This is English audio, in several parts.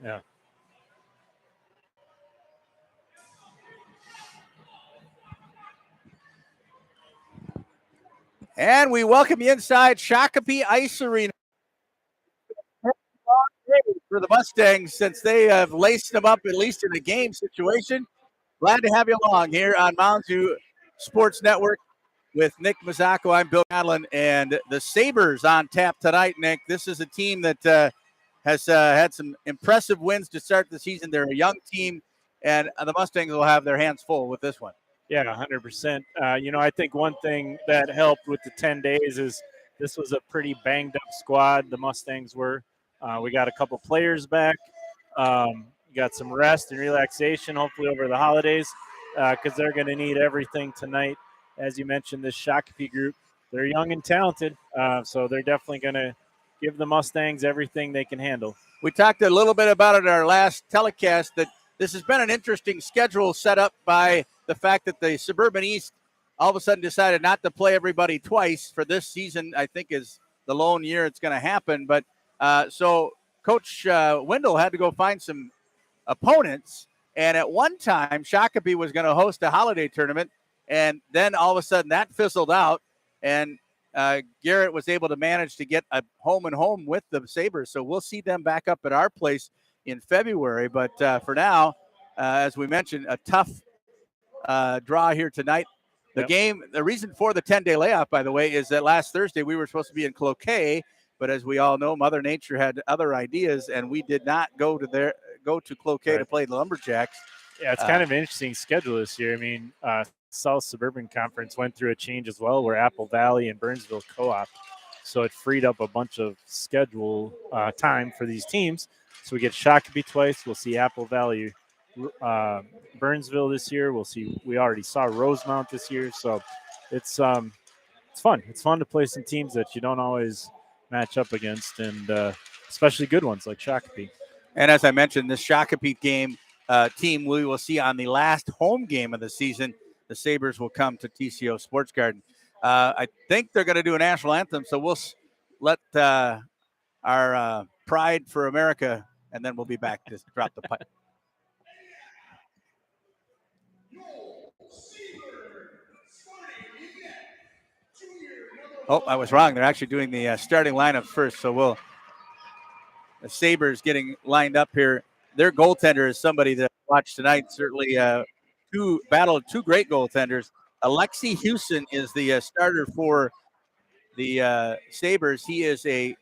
Yeah. And we welcome you inside Shakopee Ice Arena for the Mustangs since they have laced them up, at least in a game situation. Glad to have you along here on Mounds Sports Network with Nick Mazzacco. I'm Bill Adlin, and the Sabres on tap tonight, Nick. This is a team that has had some impressive wins to start the season. They're a young team, and the Mustangs will have their hands full with this one. Yeah, 100%. I think one thing that helped with the 10 days is this was a pretty banged-up squad, the Mustangs were. We got a couple players back. We got some rest and relaxation, hopefully, over the holidays, because they're going to need everything tonight. As you mentioned, this Shakopee group, they're young and talented, so they're definitely going to give the Mustangs everything they can handle. We talked a little bit about it in our last telecast that this has been an interesting schedule set up by the fact that the Suburban East all of a sudden decided not to play everybody twice for this season. I think is the lone year it's going to happen. But so Coach Wendell had to go find some opponents. And at one time, Shakopee was going to host a holiday tournament. And then all of a sudden that fizzled out. And Garrett was able to manage to get a home and home with the Sabres. So we'll see them back up at our place in February. But for now, as we mentioned, a tough draw here tonight. The game, the reason for the 10-day layoff, by the way, is that last Thursday we were supposed to be in Cloquet, but as we all know, Mother Nature had other ideas, and we did not go to Cloquet to play the Lumberjacks. Yeah, it's kind of an interesting schedule this year. I mean, South Suburban Conference went through a change as well, where Apple Valley and Burnsville co-op, so it freed up a bunch of schedule time for these teams. So we get Shakopee twice. We'll see Apple Valley, Burnsville this year. We already saw Rosemount this year. So it's fun. It's fun to play some teams that you don't always match up against, and especially good ones like Shakopee. And as I mentioned, this Shakopee game team we will see on the last home game of the season. The Sabres will come to TCO Sports Garden. I think they're going to do a national anthem, so we'll let our Pride for America, and then we'll be back to drop the puck. Oh, I was wrong. They're actually doing the starting lineup first, so the Sabres getting lined up here. Their goaltender is somebody that I watched tonight. Certainly two great goaltenders. Alexi Houston is the starter for the Sabres. He is a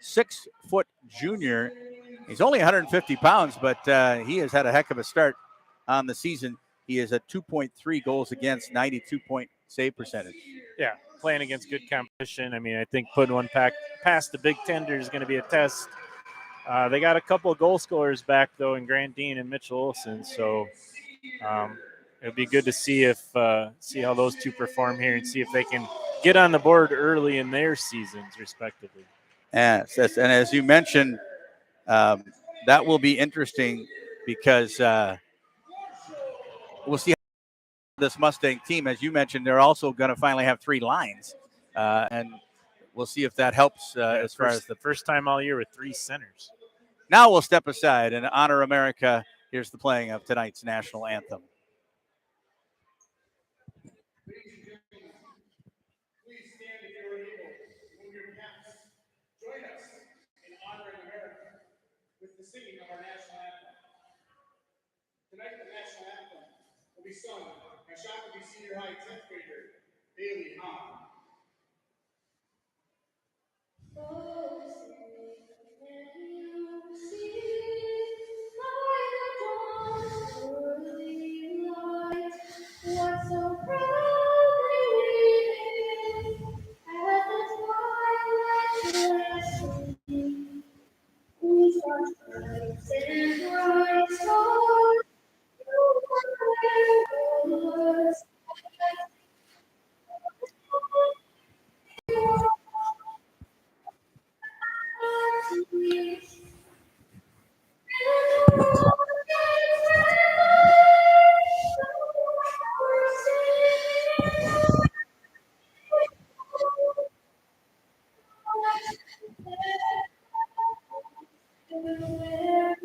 6-foot junior. He's only 150 pounds, but he has had a heck of a start on the season. He is at 2.3 goals against, 92-point save percentage. Yeah, playing against good competition. I mean, I think putting one past the Big Tender is going to be a test. They got a couple of goal scorers back, though, in Grant Dean and Mitchell Olsen. So it'll be good to see see how those two perform here and see if they can get on the board early in their seasons, respectively. Yes, and as you mentioned, that will be interesting because we'll see how this Mustang team, as you mentioned, they're also going to finally have 3 lines, and we'll see if that helps as far as the first time all year with 3 centers. Now we'll step aside and honor America. Here's the playing of tonight's national anthem. Please stand if you're able. Move your caps. Join us in honoring America with the singing of our national anthem. Tonight, the national anthem will be sung by Shakopee Senior High 10th grader Bailey Hahn. What so proudly we hail at the twilight's lessening. We start stripes and bright stars through the colors. Thank you.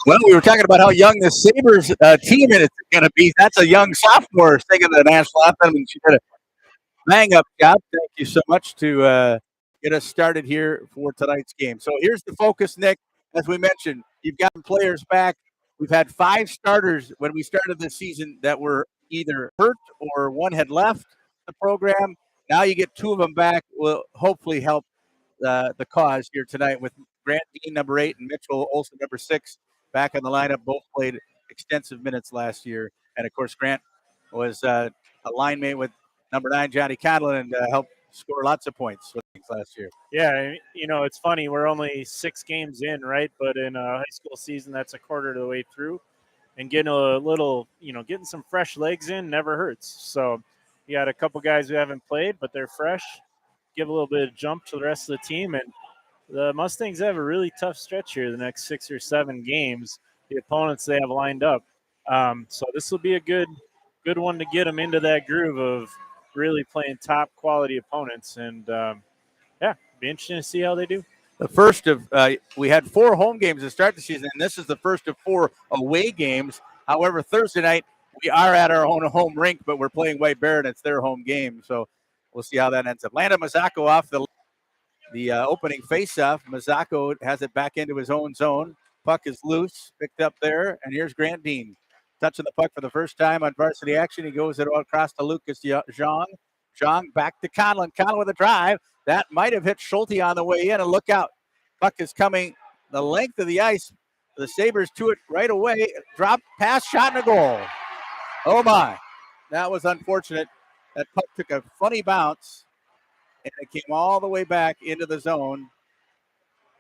Well, we were talking about how young the Sabres team is going to be. That's a young sophomore singing the national anthem, and she did a bang up job. Thank you so much to get us started here for tonight's game. So here's the focus, Nick. As we mentioned, you've gotten players back. We've had 5 starters when we started this season that were either hurt or one had left the program. Now you get 2 of them back. Will hopefully help the cause here tonight with Grant Dean, number 8, and Mitchell Olsen, number 6, back in the lineup. Both played extensive minutes last year. And, of course, Grant was a line mate with number 9, Johnny Conlon, and helped score lots of points last year. Yeah, it's funny. We're only 6 games in, right? But in a high school season, that's a quarter of the way through. And getting a little, getting some fresh legs in never hurts. So you got a couple guys who haven't played, but they're fresh. Give a little bit of jump to the rest of the team. And the Mustangs have a really tough stretch here the next 6 or 7 games, the opponents they have lined up. So this will be a good one to get them into that groove of really playing top quality opponents. And, be interesting to see how they do. The first of we had 4 home games to start the season, and this is the first of 4 away games. However, Thursday night we are at our own home rink, but we're playing White Bear, and it's their home game. So we'll see how that ends up. Landon Mazzocco off the opening faceoff. Mazzocco has it back into his own zone. Puck is loose, picked up there, and here's Grant Dean touching the puck for the first time on varsity action. He goes it all across to Lucas Zhang. Zhang back to Conlon. Conlon with a drive. That might have hit Schulte on the way in, and look out. Puck is coming the length of the ice. The Sabres to it right away. Drop, pass, shot, and a goal. Oh, my. That was unfortunate. That puck took a funny bounce, and it came all the way back into the zone.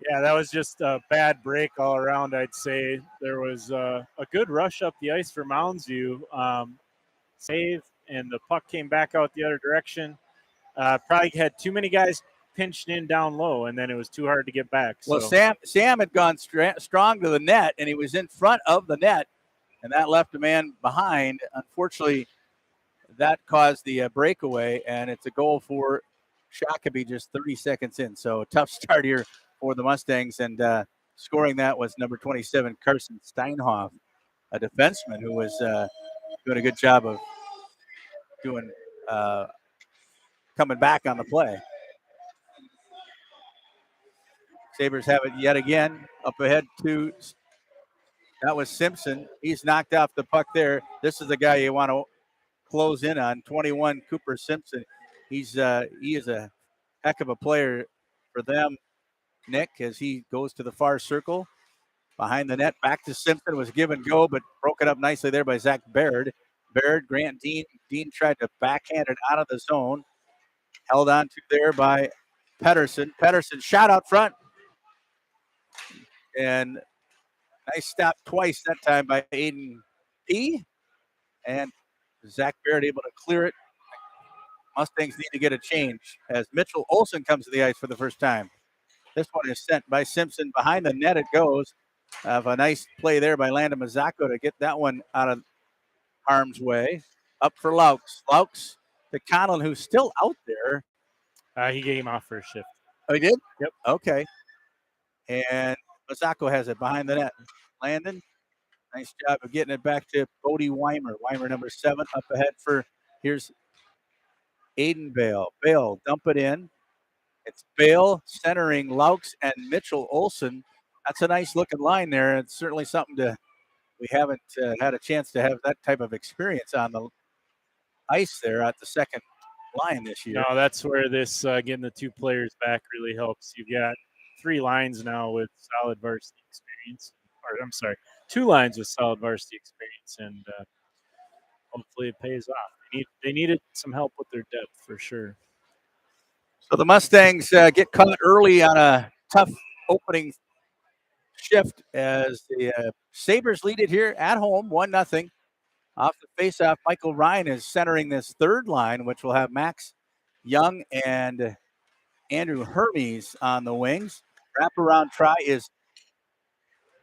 Yeah, that was just a bad break all around, I'd say. There was a good rush up the ice for Mounds save, and the puck came back out the other direction. Probably had too many guys pinched in down low, and then it was too hard to get back. Well, Sam had gone strong to the net, and he was in front of the net, and that left a man behind. Unfortunately, that caused the breakaway, and it's a goal for Shakopee just 30 seconds in. So tough start here for the Mustangs, and scoring that was number 27, Carson Steinhoff, a defenseman who was doing a good job of coming back on the play. Sabres have it yet again. Up ahead to, that was Simpson. He's knocked off the puck there. This is the guy you want to close in on, 21, Cooper Simpson. He is a heck of a player for them, Nick, as he goes to the far circle. Behind the net, back to Simpson. Was give and go, but broken up nicely there by Zach Baird. Baird, Grant Dean. Dean tried to backhand it out of the zone. Held on to there by Pedersen. Pedersen shot out front. And nice stop twice that time by Aiden P. And Zach Baird able to clear it. Mustangs need to get a change as Mitchell Olsen comes to the ice for the first time. This one is sent by Simpson. Behind the net it goes. Have a nice play there by Landon Mazzocco to get that one out of harm's way. Up for Laux. Laux to Conlon, who's still out there. He came off for a shift. Oh, he did? Yep. Okay. And Mazzocco has it behind the net. Landon, nice job of getting it back to Bodie Weimer. Weimer, number 7, up ahead for, here's Aiden Bale. Bale, dump it in. It's Bale centering Laux and Mitchell Olsen. That's a nice looking line there. It's certainly something we haven't had a chance to have that type of experience on the ice there at the second line this year. No, that's where this getting the 2 players back really helps. You've got 3 lines now with solid varsity experience. Or I'm sorry, 2 lines with solid varsity experience, and hopefully it pays off. They needed some help with their depth for sure. So the Mustangs get caught early on a tough opening shift as the Sabres lead it here at home, 1-0. Off the faceoff, Michael Ryan is centering this third line, which will have Max Young and Andrew Hermes on the wings. Wraparound try is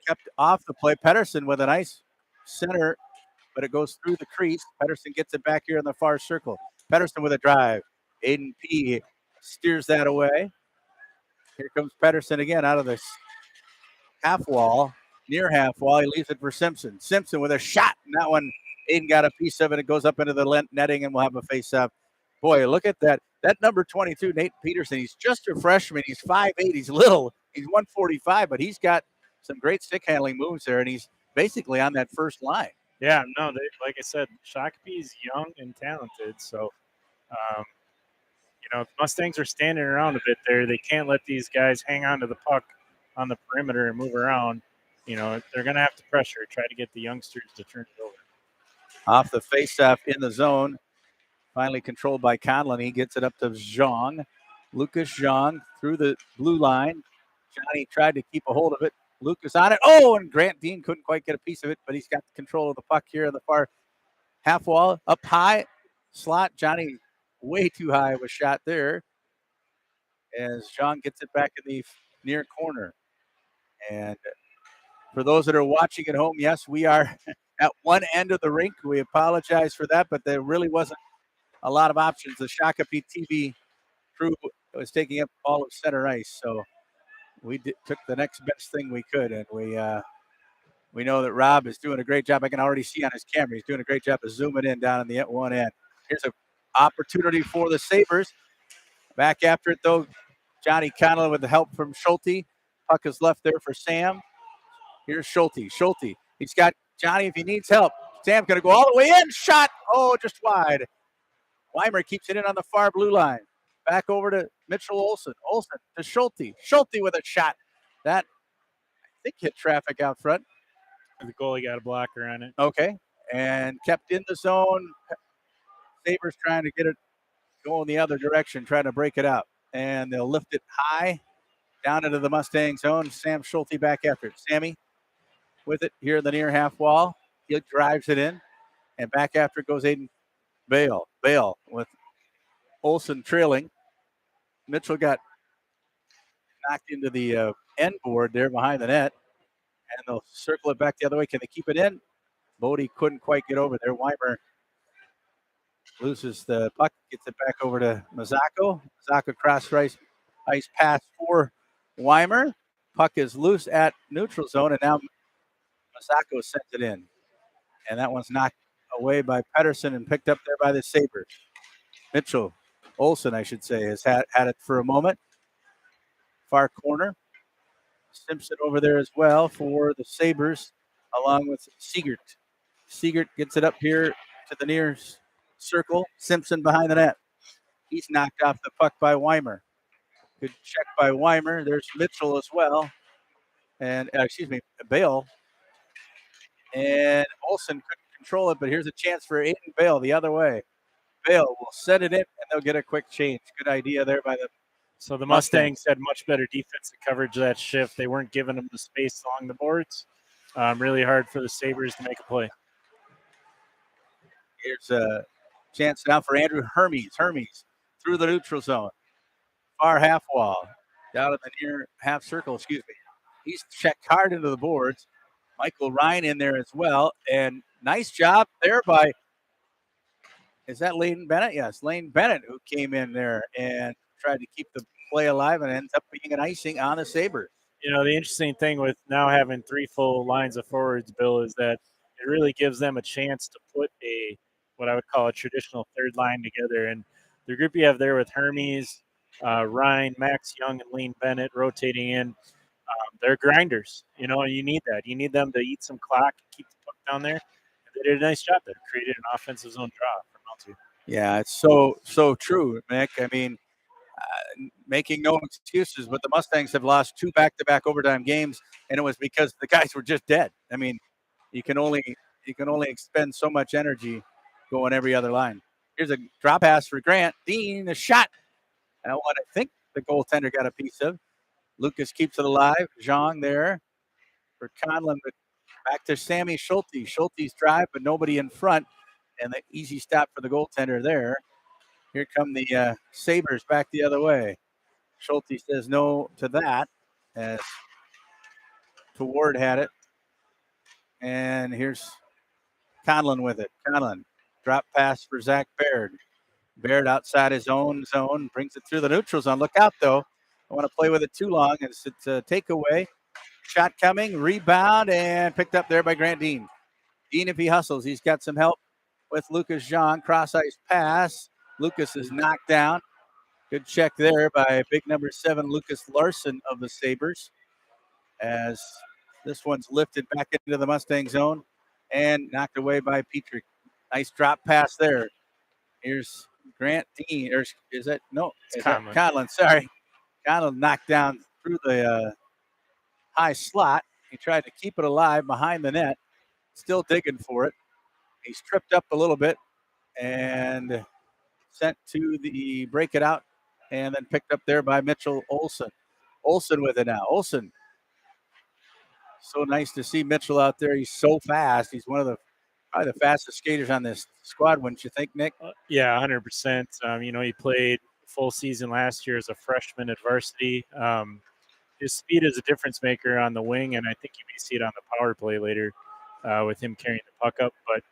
kept off the play. Pedersen with a nice center, but it goes through the crease. Pedersen gets it back here in the far circle. Pedersen with a drive. Aiden P. steers that away. Here comes Pedersen again out of this half wall. near half wall. He leaves it for Simpson. Simpson with a shot. And that one, Aiden got a piece of it. It goes up into the netting, and we'll have a face-off. Boy, look at that. That number 22, Nate Peterson, he's just a freshman. He's 5'8". He's little. He's 145, but he's got some great stick handling moves there, and he's basically on that first line. Yeah, no, like I said, Shakopee is young and talented. So, the Mustangs are standing around a bit there. They can't let these guys hang on to the puck on the perimeter and move around. They're going to have to pressure, try to get the youngsters to turn it over. Off the faceoff in the zone. Finally controlled by Conlon. He gets it up to Zhang. Lucas Zhang through the blue line. Johnny tried to keep a hold of it. Lucas on it. Oh, and Grant Dean couldn't quite get a piece of it, but he's got control of the puck here on the far half wall. Up high. Slot. Johnny way too high was shot there. As Zhang gets it back in the near corner. And for those that are watching at home, yes, we are at one end of the rink. We apologize for that, but there really wasn't a lot of options. The Shakopee TV crew was taking up all of center ice, so we took the next best thing we could, and we know that Rob is doing a great job. I can already see on his camera he's doing a great job of zooming in down on the one end. Here's an opportunity for the Sabres. Back after it, though, Johnny Conlon with the help from Schulte. Puck is left there for Sam. Here's Schulte. Schulte, he's got Johnny if he needs help. Sam's going to go all the way in. Shot. Oh, just wide. Weimer keeps it in on the far blue line. Back over to Mitchell Olsen. Olsen to Schulte. Schulte with a shot. That, I think, hit traffic out front. The goalie got a blocker on it. Okay. And kept in the zone. Sabres trying to get it going the other direction, trying to break it out. And they'll lift it high down into the Mustang zone. Sam Schulte back after it. Sammy with it here in the near half wall. He drives it in. And back after it goes Aiden Bale. Bale with Olsen trailing. Mitchell got knocked into the end board there behind the net. And they'll circle it back the other way. Can they keep it in? Bodie couldn't quite get over there. Weimer loses the puck, gets it back over to Mazzacco. Mazzacco cross ice pass for Weimer. Puck is loose at neutral zone, and now Mazzacco sends it in. And that one's knocked away by Pedersen and picked up there by the Sabres. Mitchell, Olsen, I should say, has had it for a moment. Far corner. Simpson over there as well for the Sabres, along with Siegert. Siegert gets it up here to the near circle. Simpson behind the net. He's knocked off the puck by Weimer. Good check by Weimer. There's Mitchell as well. And, Bale. And Olsen couldn't control it, but here's a chance for Aiden Bale the other way. Bale will set it in, and they'll get a quick change. Good idea there by the So the Mustangs had much better defensive coverage that shift. They weren't giving them the space along the boards. Really hard for the Sabres to make a play. Here's a chance now for Andrew Hermes. Hermes through the neutral zone. Far half wall. Down in the near half circle, He's checked hard into the boards. Michael Ryan in there as well. And nice job there by, is that Lane Bennett? Yes, Lane Bennett, who came in there and tried to keep the play alive and ends up being an icing on the Sabres. The interesting thing with now having three full lines of forwards, Bill, is that it really gives them a chance to put what I would call a traditional third line together. And the group you have there with Hermes, Ryan, Max Young, and Lane Bennett rotating in, they're grinders. You need that. You need them to eat some clock, keep the puck down there. And they did a nice job there, created an offensive zone draw for Mounds. Yeah, it's so true, Mick. I mean, making no excuses, but the Mustangs have lost 2 back-to-back overtime games, and it was because the guys were just dead. I mean, you can only expend so much energy going every other line. Here's a drop pass for Grant Dean, a shot. And what I think the goaltender got a piece of. Lucas keeps it alive. Zhang there for Conlon, but back to Sammy Schulte. Schulte's drive, but nobody in front, and the easy stop for the goaltender there. Here come the Sabres back the other way. Schulte says no to that as Toward had it. And here's Conlon with it. Conlon, drop pass for Zach Baird. Baird outside his own zone, brings it through the neutral zone. Look out, though. I want to play with it too long. It's a takeaway. Shot coming, rebound, and picked up there by Grant Dean. Dean, if he hustles, he's got some help with Lucas Jean. Cross ice pass. Lucas is knocked down. Good check there by big number 7, Lucas Larson of the Sabres, as this one's lifted back into the Mustang zone and knocked away by Petrie. Nice drop pass there. Here's Grant Dean, or is that no? It's That Conlon. Conlon? Sorry, Conlon knocked down through the high slot. He tried to keep it alive behind the net, still digging for it. He's tripped up a little bit and sent to the break it out, and then picked up there by Mitchell Olson. Olson with it now. Olson. So nice to see Mitchell out there. He's so fast. He's one of the probably the fastest skaters on this squad, wouldn't you think, Nick? Yeah, 100%. He played full season last year as a freshman at varsity. His speed is a difference maker on the wing, and I think you may see it on the power play later with him carrying the puck up. But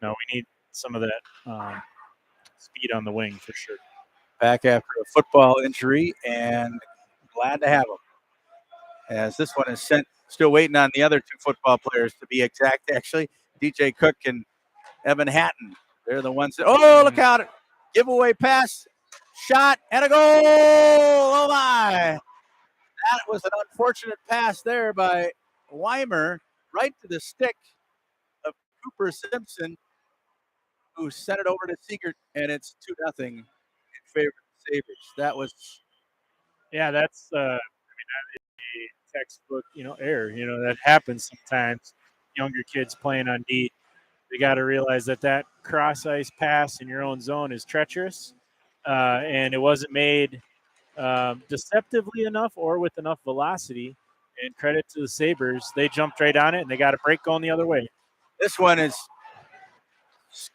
no, we need some of that speed on the wing for sure. Back after a football injury, and glad to have him. As this one is sent, still waiting on the other 2 football players to be exact, actually. DJ Cook and Evan Hatton. They're the ones that, look out. Giveaway pass, shot, and a goal. Oh, my. That was an unfortunate pass there by Weimer, right to the stick of Cooper Simpson, who sent it over to Siegert, and it's 2-0 in favor of the Sabres. That was, that's that is a textbook, error. That happens sometimes. Younger kids playing on D, they got to realize that cross ice pass in your own zone is treacherous, and it wasn't made deceptively enough or with enough velocity. And credit to the Sabres, they jumped right on it, and they got a break going the other way. this one is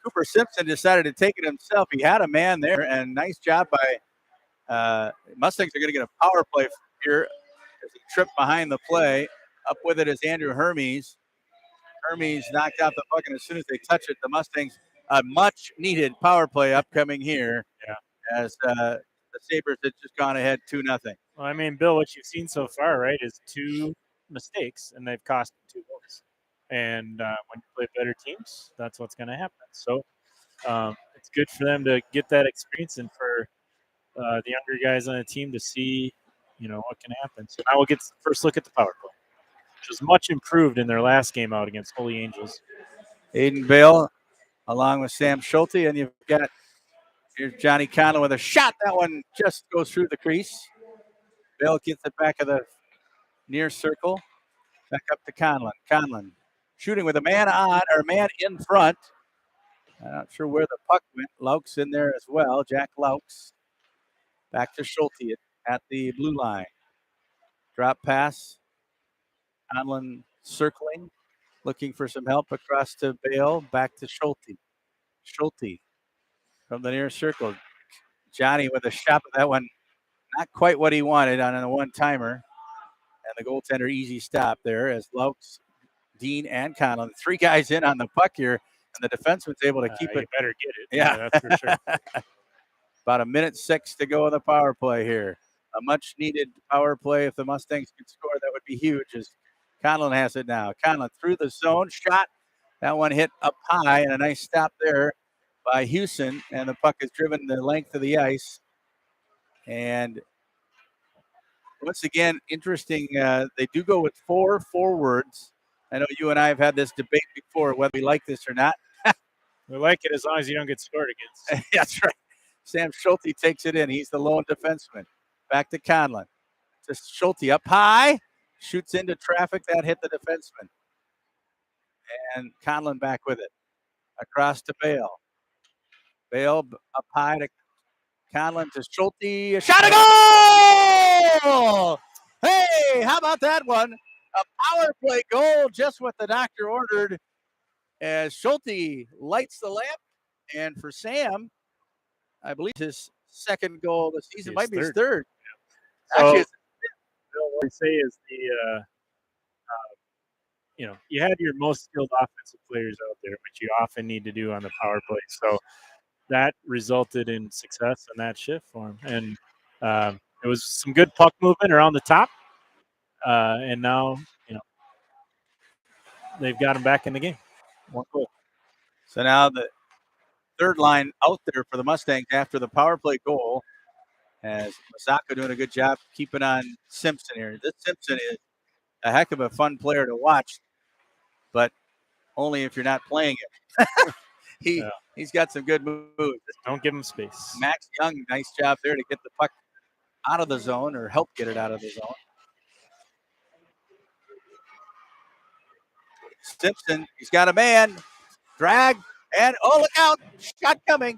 Cooper Simpson decided to take it himself. He had a man there, and nice job by Mustangs are going to get a power play here. There's a trip behind the play. Up with it is Andrew Hermes. Hermes knocked out the puck, and as soon as they touch it, the Mustangs, a much-needed power play upcoming here. Yeah. As the Sabres had just gone ahead 2-0. Well, Bill, what you've seen so far, right, is 2 mistakes, and they've cost 2 goals. And when you play better teams, that's what's going to happen. So it's good for them to get that experience, and for the younger guys on the team to see, what can happen. So now we'll get the first look at the power play, which was much improved in their last game out against Holy Angels. Aiden Bale along with Sam Schulte, and you've got here's Johnny Conlon with a shot. That one just goes through the crease. Bale gets it back of the near circle. Back up to Conlon. Conlon shooting with a man on, or man in front. I'm not sure where the puck went. Laux in there as well. Jack Laux. Back to Schulte at the blue line. Drop pass. Conlon circling, looking for some help across to Bale. Back to Schulte. Schulte from the near circle. Johnny with a shot, but that one not quite what he wanted on a one-timer. And the goaltender easy stop there as Laux, Dean, and Conlon. 3 guys in on the puck here, and the defenseman's able to keep it. You better get it. Yeah, that's for sure. About 1:06 to go in the power play here. A much-needed power play. If the Mustangs could score, that would be huge, as Conlon has it now. Conlon through the zone, shot. That one hit up high, and a nice stop there by Houston, and the puck is driven the length of the ice. And once again, interesting. They do go with 4 forwards. I know you and I have had this debate before whether we like this or not. We like it as long as you don't get scored against. That's right. Sam Schulte takes it in. He's the lone defenseman. Back to Conlon. To Schulte up high. Shoots into traffic. That hit the defenseman. And Conlon back with it. Across to Bale. Bale up high to Conlon to Schulte. Shot, a goal! Hey, how about that one? A power play goal, just what the doctor ordered, as Schulte lights the lamp. And for Sam, I believe his second goal of the season, might be his third. Yeah. Actually, what we say is you had your most skilled offensive players out there, which you often need to do on the power play. So that resulted in success on that shift for him. And it was some good puck movement around the top. And now they've got him back in the game. 1 goal. So now the third line out there for the Mustangs after the power play goal, as Masako doing a good job keeping on Simpson here. This Simpson is a heck of a fun player to watch, but only if you're not playing him. He's got some good moves. Don't give him space. Max Young, nice job there to get the puck out of the zone or help get it out of the zone. Simpson, he's got a man, drag, and oh, look out, shot coming.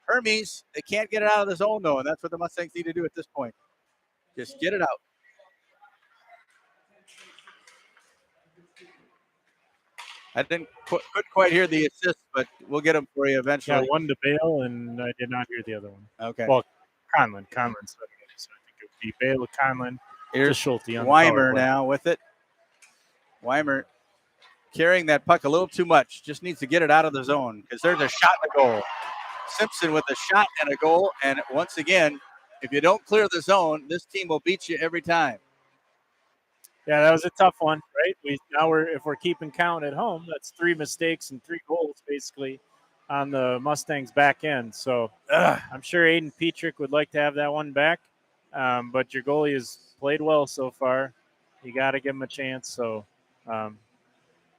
Hermes, they can't get it out of the zone though, and that's what the Mustangs need to do at this point. Just get it out. I couldn't quite hear the assist, but we'll get them for you eventually. Yeah, one to Bale, and I did not hear the other one. Okay. Well, Conlon. So I think it would be Bale, Conlon, Here's Schulte on Weimer now with it. Weimer carrying that puck a little too much. Just needs to get it out of the zone because there's a shot and a goal. Simpson with a shot and a goal. And once again, if you don't clear the zone, this team will beat you every time. Yeah, that was a tough one, right? If we're keeping count at home, that's 3 mistakes and 3 goals basically on the Mustangs back end. So I'm sure Aiden Petrick would like to have that one back. But your goalie has played well so far. You got to give him a chance. So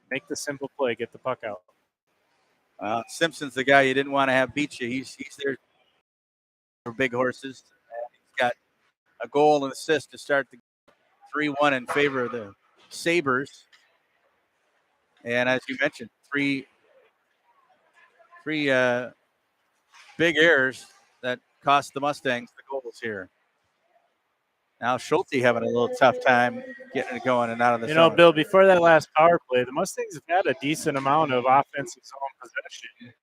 make the simple play, get the puck out. Simpson's the guy you didn't want to have beat you. He's there for big horses. He's got a goal and assist to start the 3-1 in favor of the Sabres. And as you mentioned, three big errors that cost the Mustangs the goals here. Now Schulte having a little tough time getting it going and out of the zone. Bill, before that last power play, the Mustangs have had a decent amount of offensive zone possession.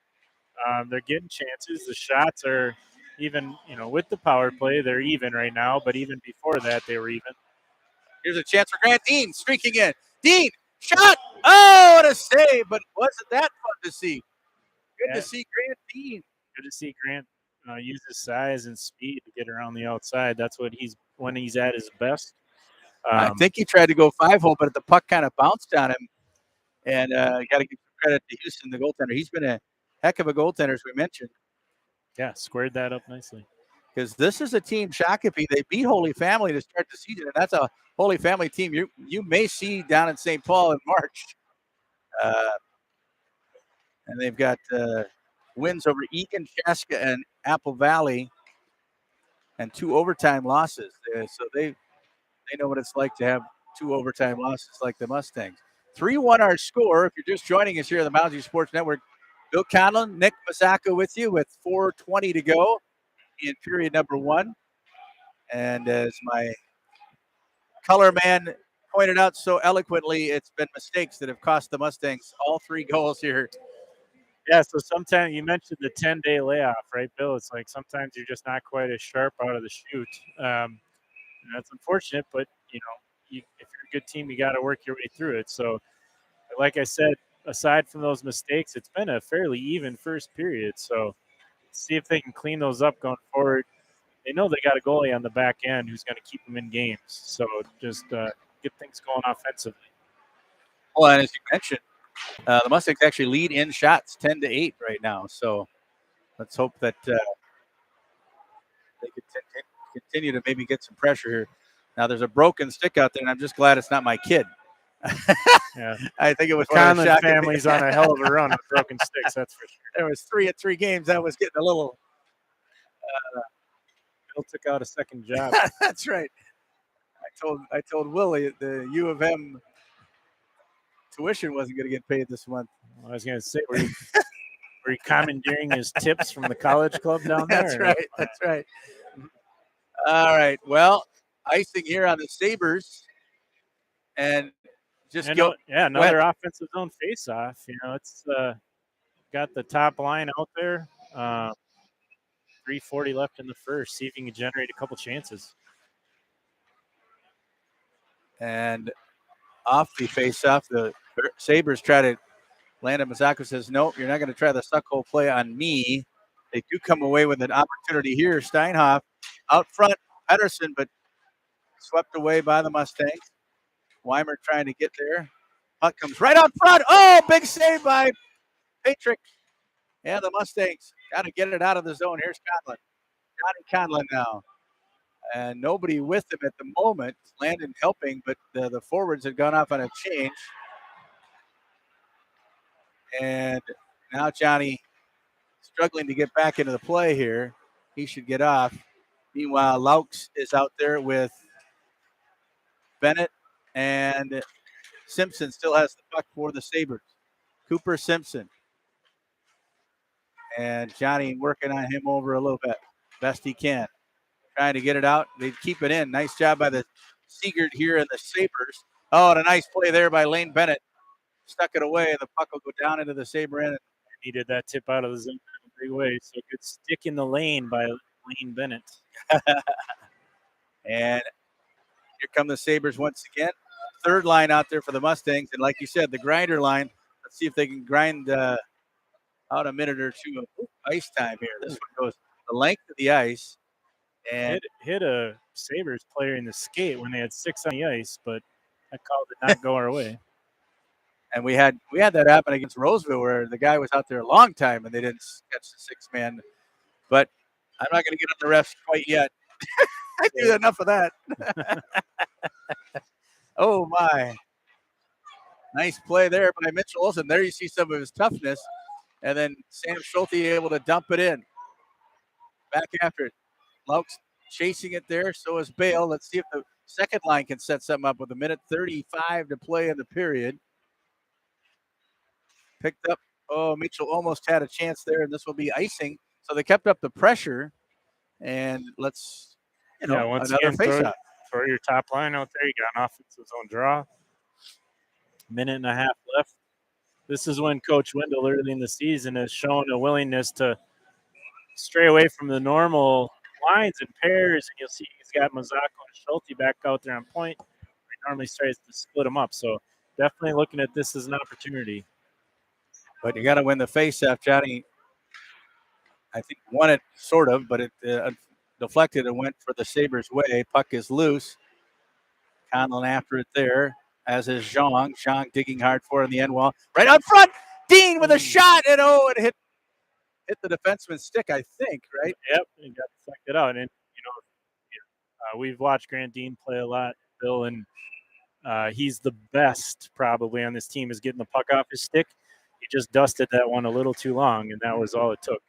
They're getting chances. The shots are even, with the power play, they're even right now. But even before that, they were even. Here's a chance for Grant Dean streaking in. Dean, shot! Oh, what a save! But wasn't that fun to see? Good to see Grant Dean. Good to see Grant use his size and speed to get around the outside. That's what when he's at his best. I think he tried to go 5-hole, but the puck kind of bounced on him. And got to give credit to Houston, the goaltender. He's been a heck of a goaltender, as we mentioned. Yeah, squared that up nicely. Because this is a team, Shakopee, they beat Holy Family to start the season, and that's a Holy Family team you may see down in St. Paul in March. And they've got wins over Eagan, Chaska, and Apple Valley, and 2 overtime losses. So they know what it's like to have 2 overtime losses like the Mustangs. 3-1 our score. If you're just joining us here on the Mounds Sports Network, Bill Conlon, Nick Masako with you with 4:20 to go in period number 1. And as my color man pointed out so eloquently, it's been mistakes that have cost the Mustangs all 3 goals here. Yeah, so sometimes you mentioned the 10-day layoff, right, Bill? It's like sometimes you're just not quite as sharp out of the chute. That's unfortunate, but, if you're a good team, you got to work your way through it. So, like I said, aside from those mistakes, it's been a fairly even first period. So, see if they can clean those up going forward. They know they got a goalie on the back end who's going to keep them in games. So, just get things going offensively. Well, and as you mentioned, the Mustangs actually lead in shots 10-8 right now. So let's hope that they can continue to maybe get some pressure here. Now there's a broken stick out there, and I'm just glad it's not my kid. Yeah, I think it was Conlon family's on a hell of a run with broken sticks. That's for sure. There was 3 at 3 games. That was getting a little. Bill took out a second job. That's right. I told Willie the U of M tuition wasn't going to get paid this month. I was going to say, were you commandeering his tips from the college club down there? That's right. That's right. All right. Well, icing here on the Sabres, and just another offensive zone face-off. It's got the top line out there. 3:40 left in the first. See if you can generate a couple chances. And off the face-off, the Sabres try to land it. Masako says, no, you're not going to try the suck-hole play on me. They do come away with an opportunity here. Steinhoff out front, Pedersen, but swept away by the Mustangs. Weimer trying to get there. Puck comes right out front. Oh, big save by Patrick. And the Mustangs got to get it out of the zone. Here's Conlon. Johnny Conlon now. And nobody with him at the moment. Landon helping, but the forwards had gone off on a change. And now Johnny struggling to get back into the play here. He should get off. Meanwhile, Laux is out there with Bennett, and Simpson still has the puck for the Sabres. Cooper Simpson. And Johnny working on him over a little bit, best he can. Trying to get it out. They keep it in. Nice job by the Seagert here and the Sabres. Oh, and a nice play there by Lane Bennett. Stuck it away, and the puck will go down into the Sabre end. Needed that tip out of the zone in a big way. So good stick in the lane by Lane Bennett. And here come the Sabres once again. Third line out there for the Mustangs. And like you said, the grinder line. Let's see if they can grind out a minute or two of ice time here. This one goes the length of the ice. And hit a Sabres player in the skate when they had 6 on the ice, but that call did not go our way. And we had that happen against Roseville where the guy was out there a long time and they didn't catch the 6-man. But I'm not going to get on the refs quite yet. I do enough of that. Oh, my. Nice play there by Mitchell Olsen. There you see some of his toughness. And then Sam Schulte able to dump it in. Back after it. Laux chasing it there. So is Bale. Let's see if the second line can set something up with 1:35 to play in the period. Picked up. Oh, Mitchell almost had a chance there, and this will be icing. So they kept up the pressure. And let's, once another again, face-off. throw your top line out there. You got an offensive zone draw. Minute and a half left. This is when Coach Wendell early in the season has shown a willingness to stray away from the normal lines and pairs. And you'll see he's got Mazzocco and Schulte back out there on point. He normally tries to split them up. So definitely looking at this as an opportunity. But you got to win the face-off. Johnny, I think, won it sort of, but it deflected and went for the Sabres' way. Puck is loose. Conlon after it there, as is Zhang. Zhang digging hard for it in the end wall. Right up front, Dean with a shot, and it hit the defenseman's stick, I think, right? Yep, and got deflected out. And, we've watched Grant Dean play a lot, Bill, and he's the best probably on this team is getting the puck off his stick. He just dusted that one a little too long, and that was all it took.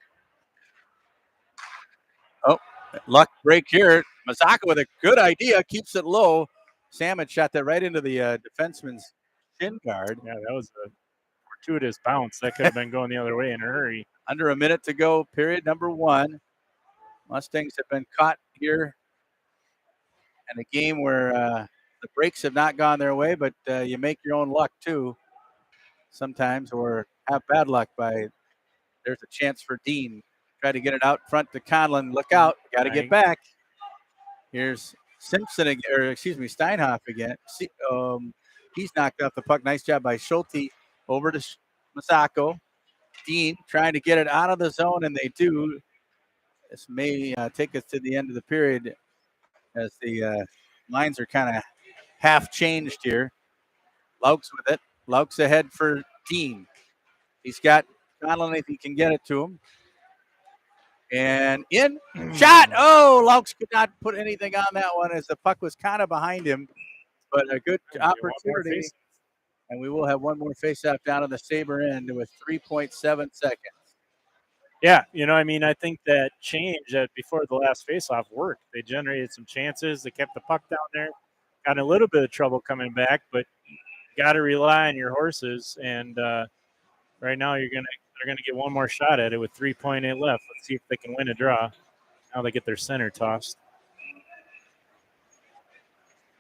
Oh, luck break here. Mazzocco with a good idea, keeps it low. Salmon shot that right into the defenseman's shin guard. Yeah, that was a fortuitous bounce. That could have been going the other way in a hurry. Under a minute to go, period number 1. Mustangs have been caught here in a game where the breaks have not gone their way, but you make your own luck too sometimes, or have bad luck by there's a chance for Dean. Try to get it out front to Conlon. Look out. Got to get back. Here's Simpson, Steinhoff again. He's knocked off the puck. Nice job by Schulte. Over to Mazzocco. Dean trying to get it out of the zone, and they do. This may take us to the end of the period as the lines are kind of half changed here. Laux with it. Laux ahead for Dean. He's got Conlon if he can get it to him. And in shot. Oh, Laux could not put anything on that one as the puck was kind of behind him. But a good opportunity. And we will have one more faceoff down on the Sabre end with 3.7 seconds. Yeah, I think that change before the last faceoff worked. They generated some chances. They kept the puck down there. Got in a little bit of trouble coming back, but got to rely on your horses. And right now they're gonna get one more shot at it with 3.8 left. Let's see if they can win a draw. Now they get their center tossed.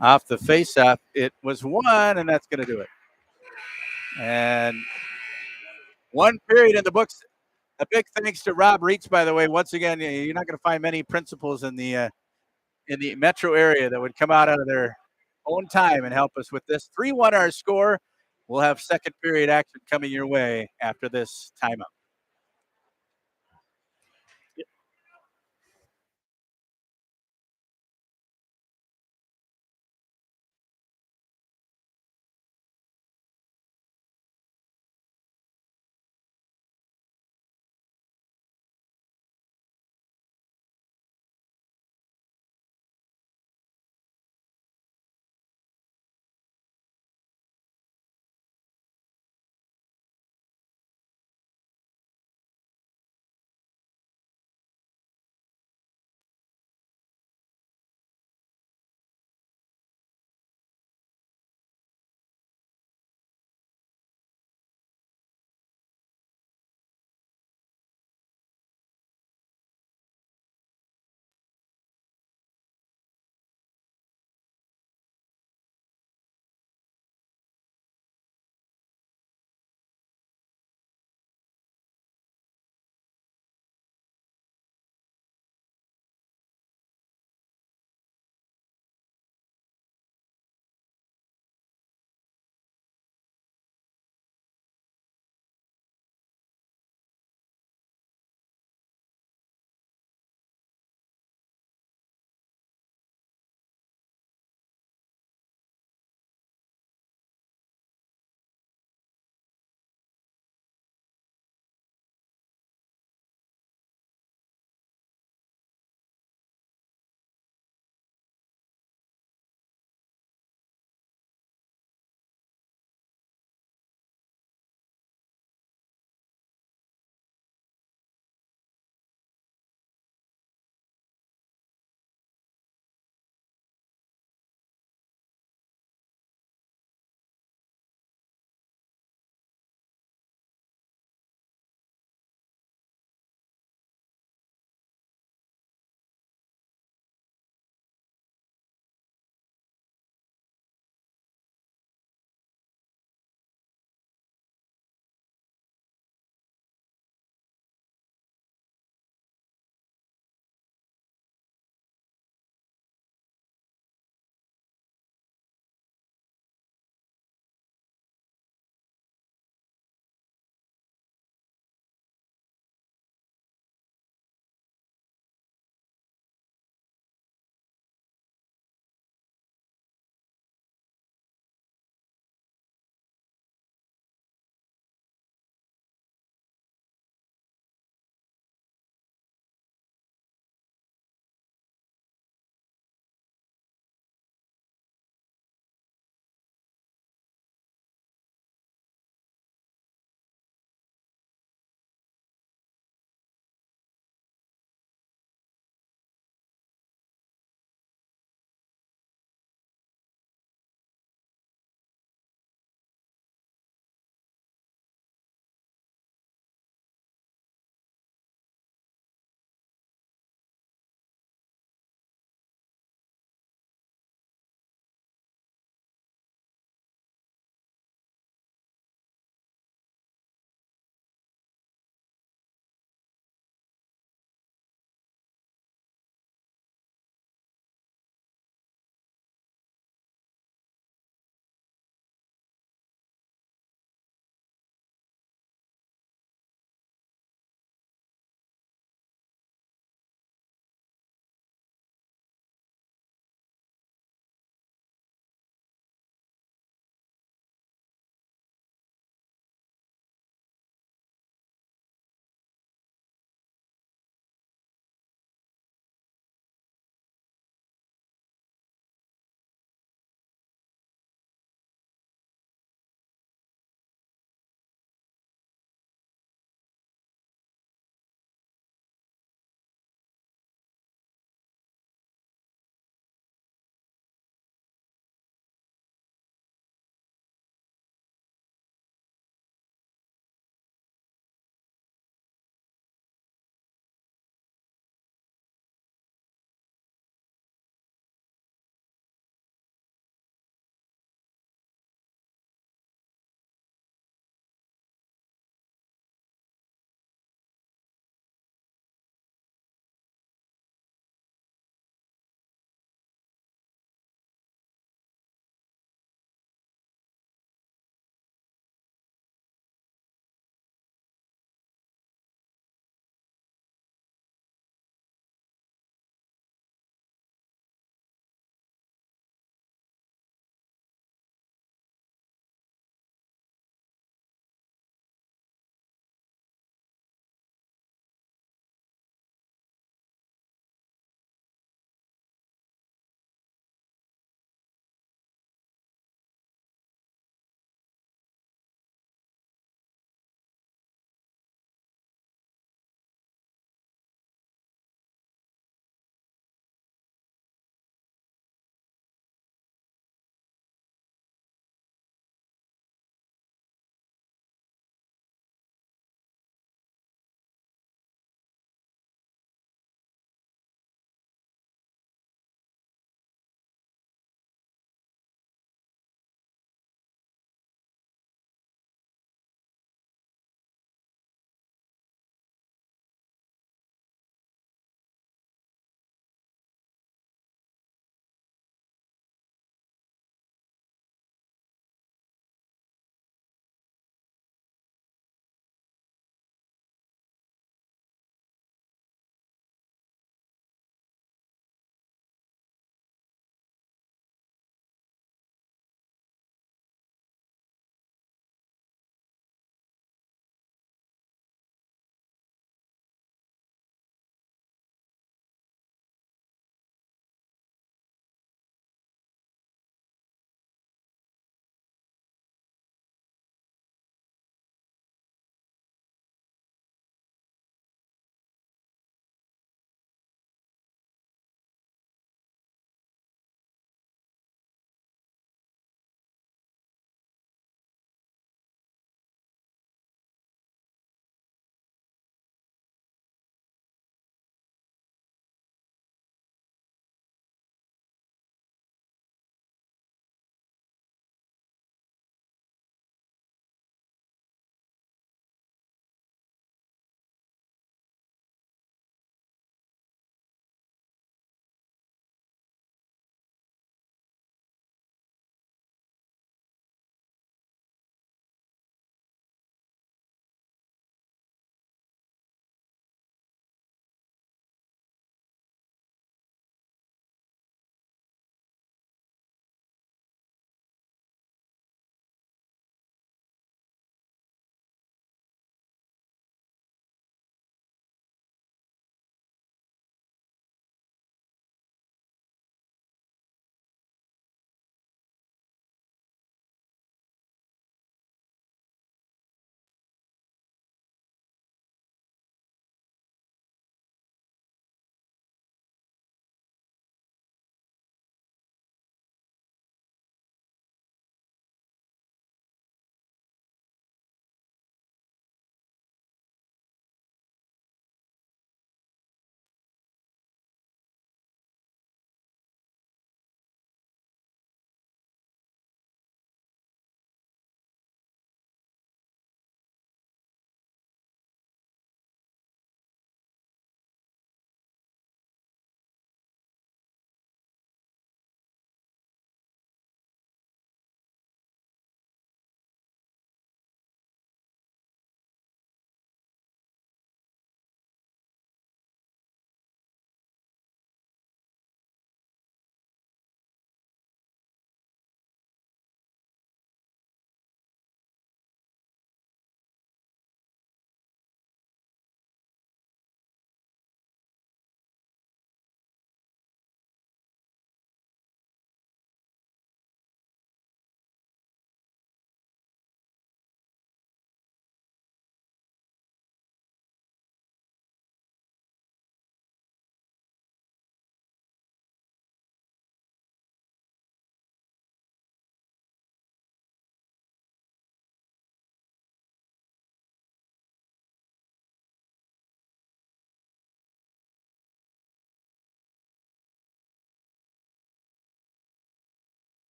Off the faceoff, it was 1, and that's going to do it. And 1 period in the books. A big thanks to Rob Reitz, by the way. Once again, you're not going to find many principals in the metro area that would come out of their own time and help us with this. 3-1 our score. We'll have second period action coming your way after this timeout.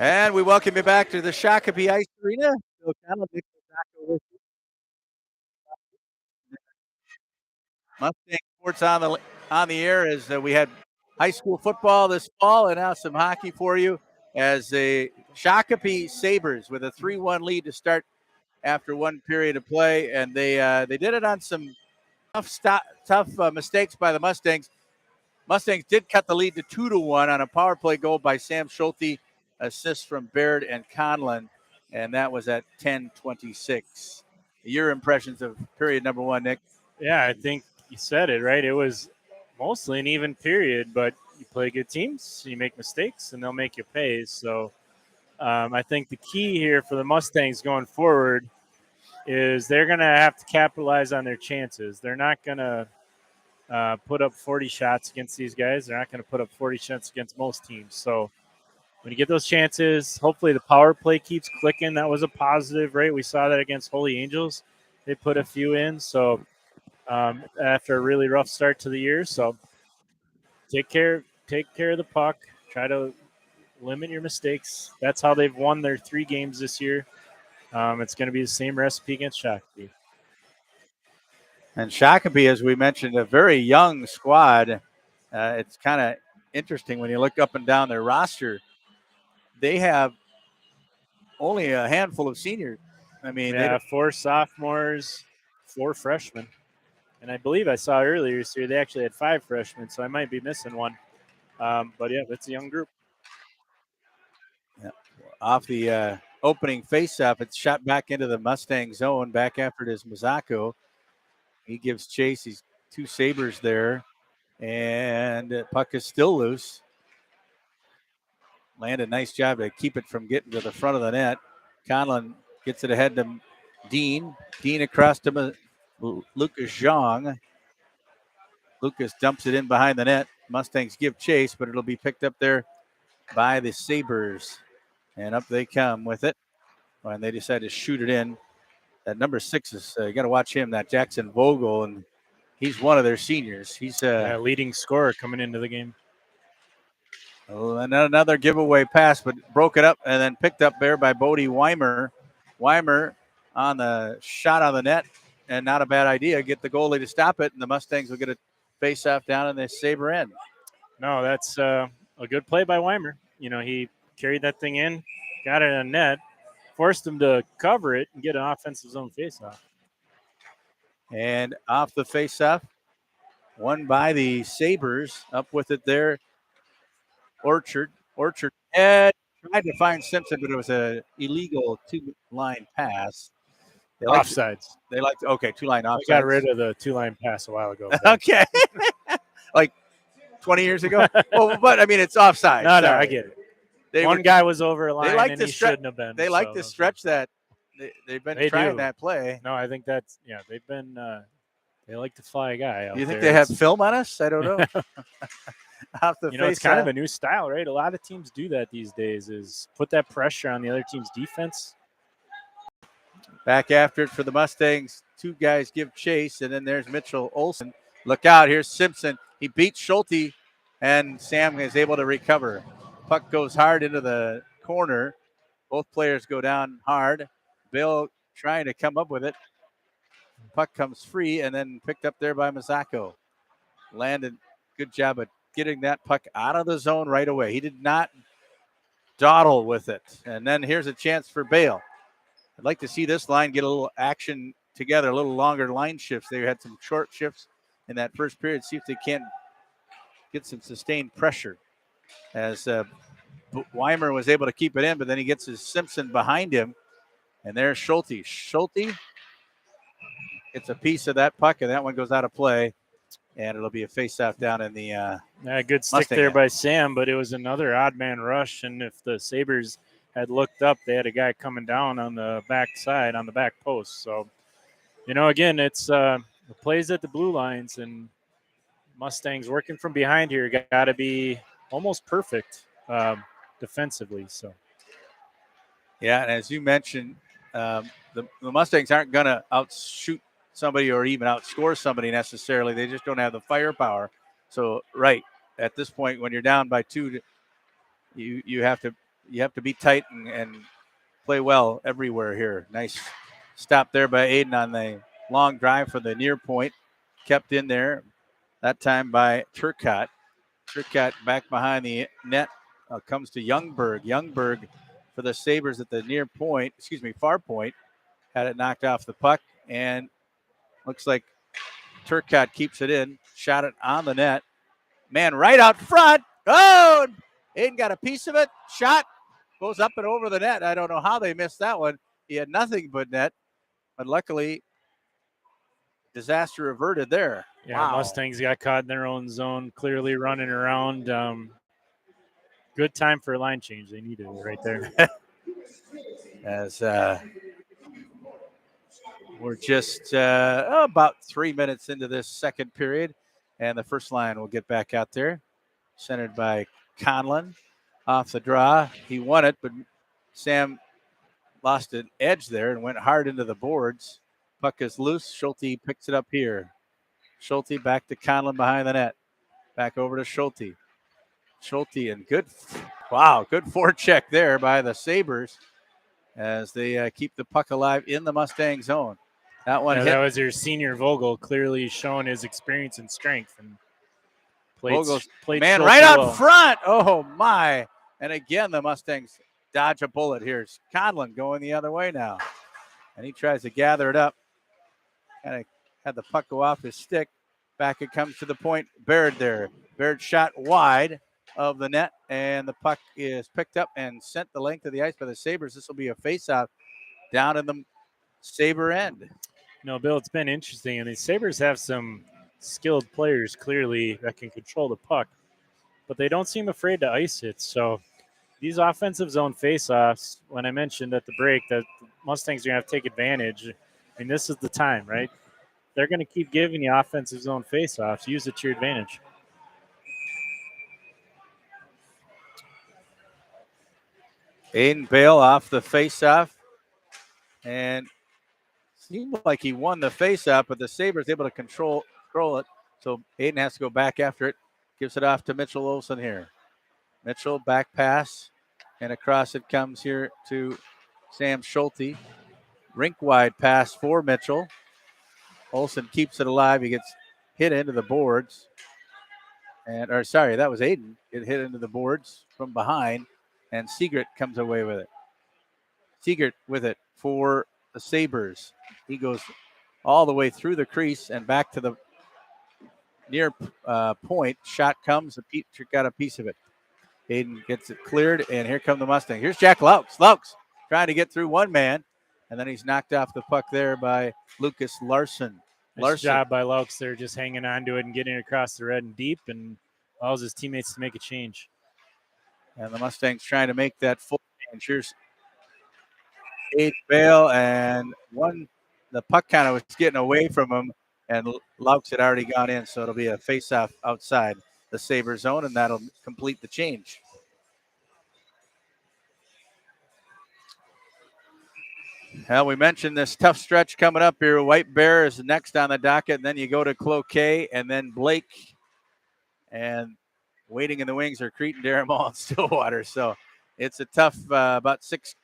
And we welcome you back to the Shakopee Ice Arena. Bill Connell, Nick Kozako with you. Mustang Sports on the air as we had high school football this fall and now some hockey for you as the Shakopee Sabres with a 3-1 lead to start after one period of play, and they did it on some tough mistakes by the Mustangs. Mustangs did cut the lead to 2-1 on a power play goal by Sam Schulte, assist from Baird and Conlon, and that was at 10:26. Your impressions of period number one, Nick? Yeah, I think you said it right. It was mostly an even period, but you play good teams, you make mistakes, and they'll make you pay. So I think the key here for the Mustangs going forward is they're going to have to capitalize on their chances. They're not going to put up 40 shots against these guys. They're not going to put up 40 shots against most teams. So when you get those chances, hopefully the power play keeps clicking. That was a positive, right? We saw that against Holy Angels. They put a few in. So after a really rough start to the year. So take care of the puck. Try to limit your mistakes. That's how they've won their 3 games this year. It's going to be the same recipe against Shakopee. And Shakopee, as we mentioned, a very young squad. It's kind of interesting when you look up and down their roster. They have only a handful of seniors. I mean, yeah, 4 sophomores, 4 freshmen. And I believe I saw earlier this year they actually had 5 freshmen, so I might be missing one. But yeah, it's a young group. Yeah. Off the opening faceoff, it's shot back into the Mustang zone. Back after it is Mazako. He gives chase. He's 2 Sabres there. And puck is still loose. Landed a nice job to keep it from getting to the front of the net. Conlon gets it ahead to Dean. Dean across to Lucas Zhang. Lucas dumps it in behind the net. Mustangs give chase, but it'll be picked up there by the Sabres. And up they come with it. And they decide to shoot it in. That number 6 is, you got to watch him, that Jackson Vogel. And he's one of their seniors. He's leading scorer coming into the game. Another giveaway pass, but broke it up and then picked up there by Bodie Weimer. Weimer on the shot on the net, and not a bad idea. Get the goalie to stop it, and the Mustangs will get a face-off down in the Sabre end. No, that's a good play by Weimer. You know, he carried that thing in, got it in net, forced him to cover it and get an offensive zone face-off. And off the face-off, won by the Sabres. Up with it there, Orchard tried to find Simpson, but it was an illegal 2-line pass. Offsides. They like to, okay, 2-line offsides. They got rid of the 2-line pass a while ago. Okay. Like 20 years ago? Well, but I mean, it's offside. No, I get it. One guy was over a line and he shouldn't have been. They like to stretch that. They've been trying that play. No, I think that's, they've been, they like to fly a guy out Do you think there. they have film on us? I don't know. It's kind of a new style, right? A lot of teams do that these days, is put that pressure on the other team's defense. Back after it for the Mustangs. 2 guys give chase, and then there's Mitchell Olsen. Look out, here's Simpson. He beats Schulte, and Sam is able to recover. Puck goes hard into the corner. Both players go down hard. Bill trying to come up with it. Puck comes free, and then picked up there by Mazako. Landed, good job of getting that puck out of the zone right away. He did not dawdle with it. And then here's a chance for Bale. I'd like to see this line get a little action together, a little longer line shifts. They had some short shifts in that first period. See if they can't get some sustained pressure. As Weimer was able to keep it in, but then he gets his Simpson behind him. And there's Schulte. Schulte gets a piece of that puck, and that one goes out of play. And it'll be a face-off down in the good stick Mustang there end. by Sam, but it was another odd man rush. And if the Sabres had looked up, they had a guy coming down on the back side, on the back post. So, again, it's the plays at the blue lines, and Mustangs working from behind here got to be almost perfect defensively. So, yeah, and as you mentioned, the Mustangs aren't going to outshoot somebody or even outscore somebody necessarily. They just don't have the firepower. So, right, at this point, when you're down by 2, you have to you have to be tight and play well everywhere here. Nice stop there by Aiden on the long drive for the near point. Kept in there that time by Turcotte. Turcotte back behind the net. Comes to Youngberg. Youngberg for the Sabres at the near point, far point. Had it knocked off the puck, and looks like Turcotte keeps it in. Shot it on the net. Man, right out front. Oh, Aiden got a piece of it. Shot goes up and over the net. I don't know how they missed that one. He had nothing but net, but luckily, disaster averted there. Yeah, Wow. Mustangs got caught in their own zone, clearly running around. Good time for a line change. They needed it right there. As we're just about 3 minutes into this second period, and the first line will get back out there. Centered by Conlon. Off the draw. He won it, but Sam lost an edge there and went hard into the boards. Puck is loose. Schulte picks it up here. Schulte back to Conlon behind the net. Back over to Schulte. Schulte and good forecheck there by the Sabres as they keep the puck alive in the Mustang zone. That one hit. That was your senior Vogel, clearly showing his experience and strength. And played man, Schulte right out well. front. Oh, my. And again, the Mustangs dodge a bullet here. Conlon going the other way now. And he tries to gather it up. Kind of had the puck go off his stick. Back it comes to the point. Baird there. Baird shot wide of the net, and the puck is picked up and sent the length of the ice by the Sabres. This will be a face-off down in the Sabre end. No, Bill, it's been interesting. And the Sabres have some skilled players, clearly, that can control the puck. But they don't seem afraid to ice it. So these offensive zone face-offs, when I mentioned at the break that the Mustangs are going to have to take advantage, I mean, this is the time, right? They're going to keep giving you offensive zone face-offs. Use it to your advantage. Aiden Bale off the face-off. And seemed like he won the face-off, but the Sabres able to control it. So Aiden has to go back after it. Gives it off to Mitchell Olsen here. Mitchell back pass. And across it comes here to Sam Schulte. Rink-wide pass for Mitchell. Olsen keeps it alive. He gets hit into the boards. That was Aiden. It hit into the boards from behind. And Seigert comes away with it. Seigert with it for the Sabres. He goes all the way through the crease and back to the near point. Shot comes. Peter got a piece of it. Aiden gets it cleared, and here come the Mustangs. Here's Jack Laux. Laux trying to get through one man, and then he's knocked off the puck there by Lucas Larson. Nice job by Laux there, just hanging on to it and getting it across the red and deep, and allows his teammates to make a change. And the Mustangs trying to make that full change. Here's Aiden Bale, and the puck kind of was getting away from him, and Laux had already gone in, so it'll be a face-off outside the Sabre zone, and that'll complete the change. Well, we mentioned this tough stretch coming up here. White Bear is next on the docket, and then you go to Cloquet, and then Blake, and waiting in the wings are Cretin, Darrell, and Stillwater. So it's a tough, about six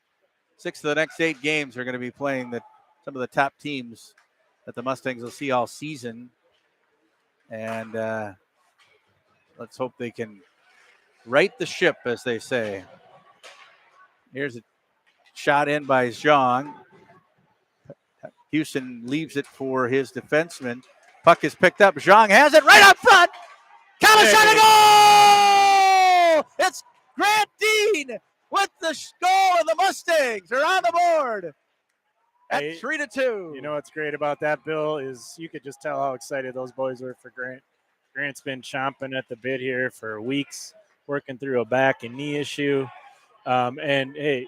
of the next 8 games are going to be playing some of the top teams that the Mustangs will see all season. And let's hope they can right the ship, as they say. Here's a shot in by Zhang. Houston leaves it for his defenseman. Puck is picked up. Zhang has it right up front. Shot a goal! It's Grant Dean with the goal, and the Mustangs are on the board at 3-2. You know what's great about that, Bill, is you could just tell how excited those boys were for Grant. Grant's been chomping at the bit here for weeks, working through a back and knee issue. And, hey,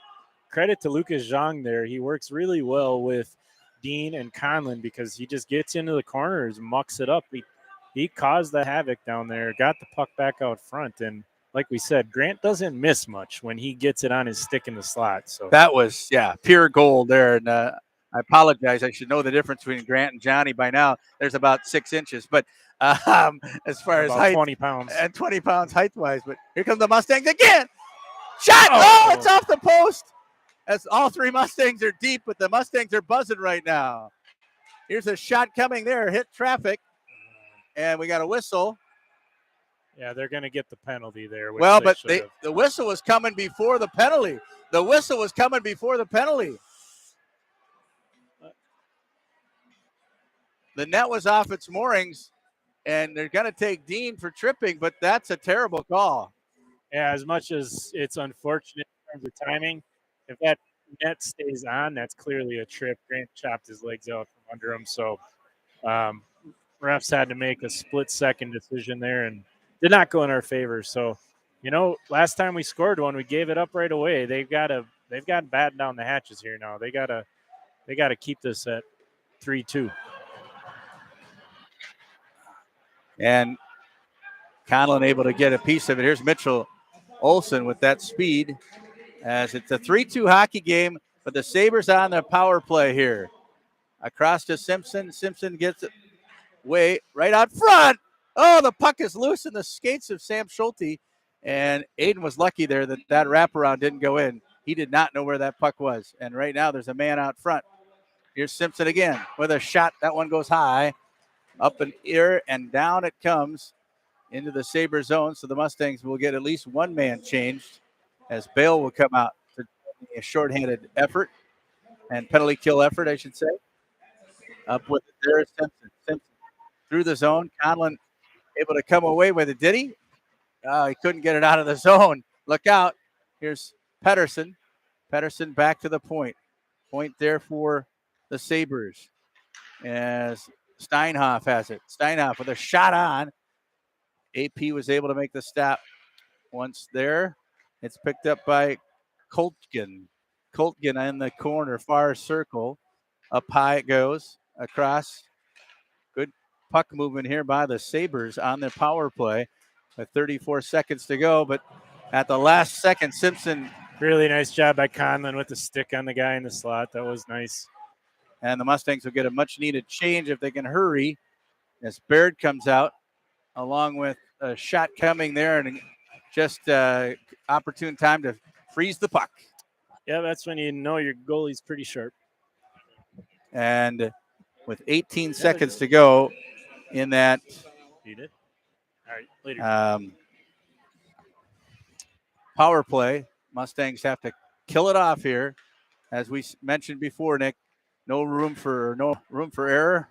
credit to Lucas Zhang there. He works really well with Dean and Conlon because he just gets into the corners, mucks it up. He caused the havoc down there, got the puck back out front. And like we said, Grant doesn't miss much when he gets it on his stick in the slot. So that was, pure gold there. And I apologize. I should know the difference between Grant and Johnny by now. There's about 6 inches. But as far as height, 20 pounds. And 20 pounds height-wise. But here comes the Mustangs again. Shot! Oh, it's off the post. As all three Mustangs are deep, but the Mustangs are buzzing right now. Here's a shot coming there, hit traffic, and we got a whistle. Yeah, they're going to get the penalty there. Which Well, they but should have. the whistle was coming before the penalty. The whistle was coming before the penalty. The net was off its moorings, and they're going to take Dean for tripping, but that's a terrible call. Yeah, as much as it's unfortunate in terms of timing, if that net stays on, that's clearly a trip. Grant chopped his legs out from under him, so refs had to make a split-second decision there and did not go in our favor. So, last time we scored one, we gave it up right away. They've got to batten down the hatches here now. They got to keep this at 3-2. And Conlon able to get a piece of it. Here's Mitchell Olson with that speed, as it's a 3-2 hockey game, but the Sabres on the power play here. Across to Simpson. Simpson gets it way right out front. Oh, the puck is loose in the skates of Sam Schulte, and Aiden was lucky there that wraparound didn't go in. He did not know where that puck was, and right now there's a man out front. Here's Simpson again with a shot. That one goes high, up in air, and down it comes into the Sabre zone. So the Mustangs will get at least one man changed, as Bale will come out for a shorthanded effort and penalty kill effort, I should say. Up with it there is Simpson. Simpson through the zone. Conlon able to come away with it. Did he? Oh, he couldn't get it out of the zone. Look out. Here's Pedersen. Pedersen back to the point. Point there for the Sabres as Steinhoff has it. Steinhoff with a shot on. AP was able to make the stop once there. It's picked up by Koltgen. Koltgen in the corner, far circle. Up high it goes. Across. Good puck movement here by the Sabres on their power play with 34 seconds to go. But at the last second, Simpson. Really nice job by Conlon with the stick on the guy in the slot. That was nice. And the Mustangs will get a much needed change if they can hurry as Baird comes out along with a shot coming there and just opportune time to freeze the puck. Yeah, that's when you know your goalie's pretty sharp. And with 18 seconds to go in that You did? All right, later. Power play, Mustangs have to kill it off here. As we mentioned before, Nick, no room for error.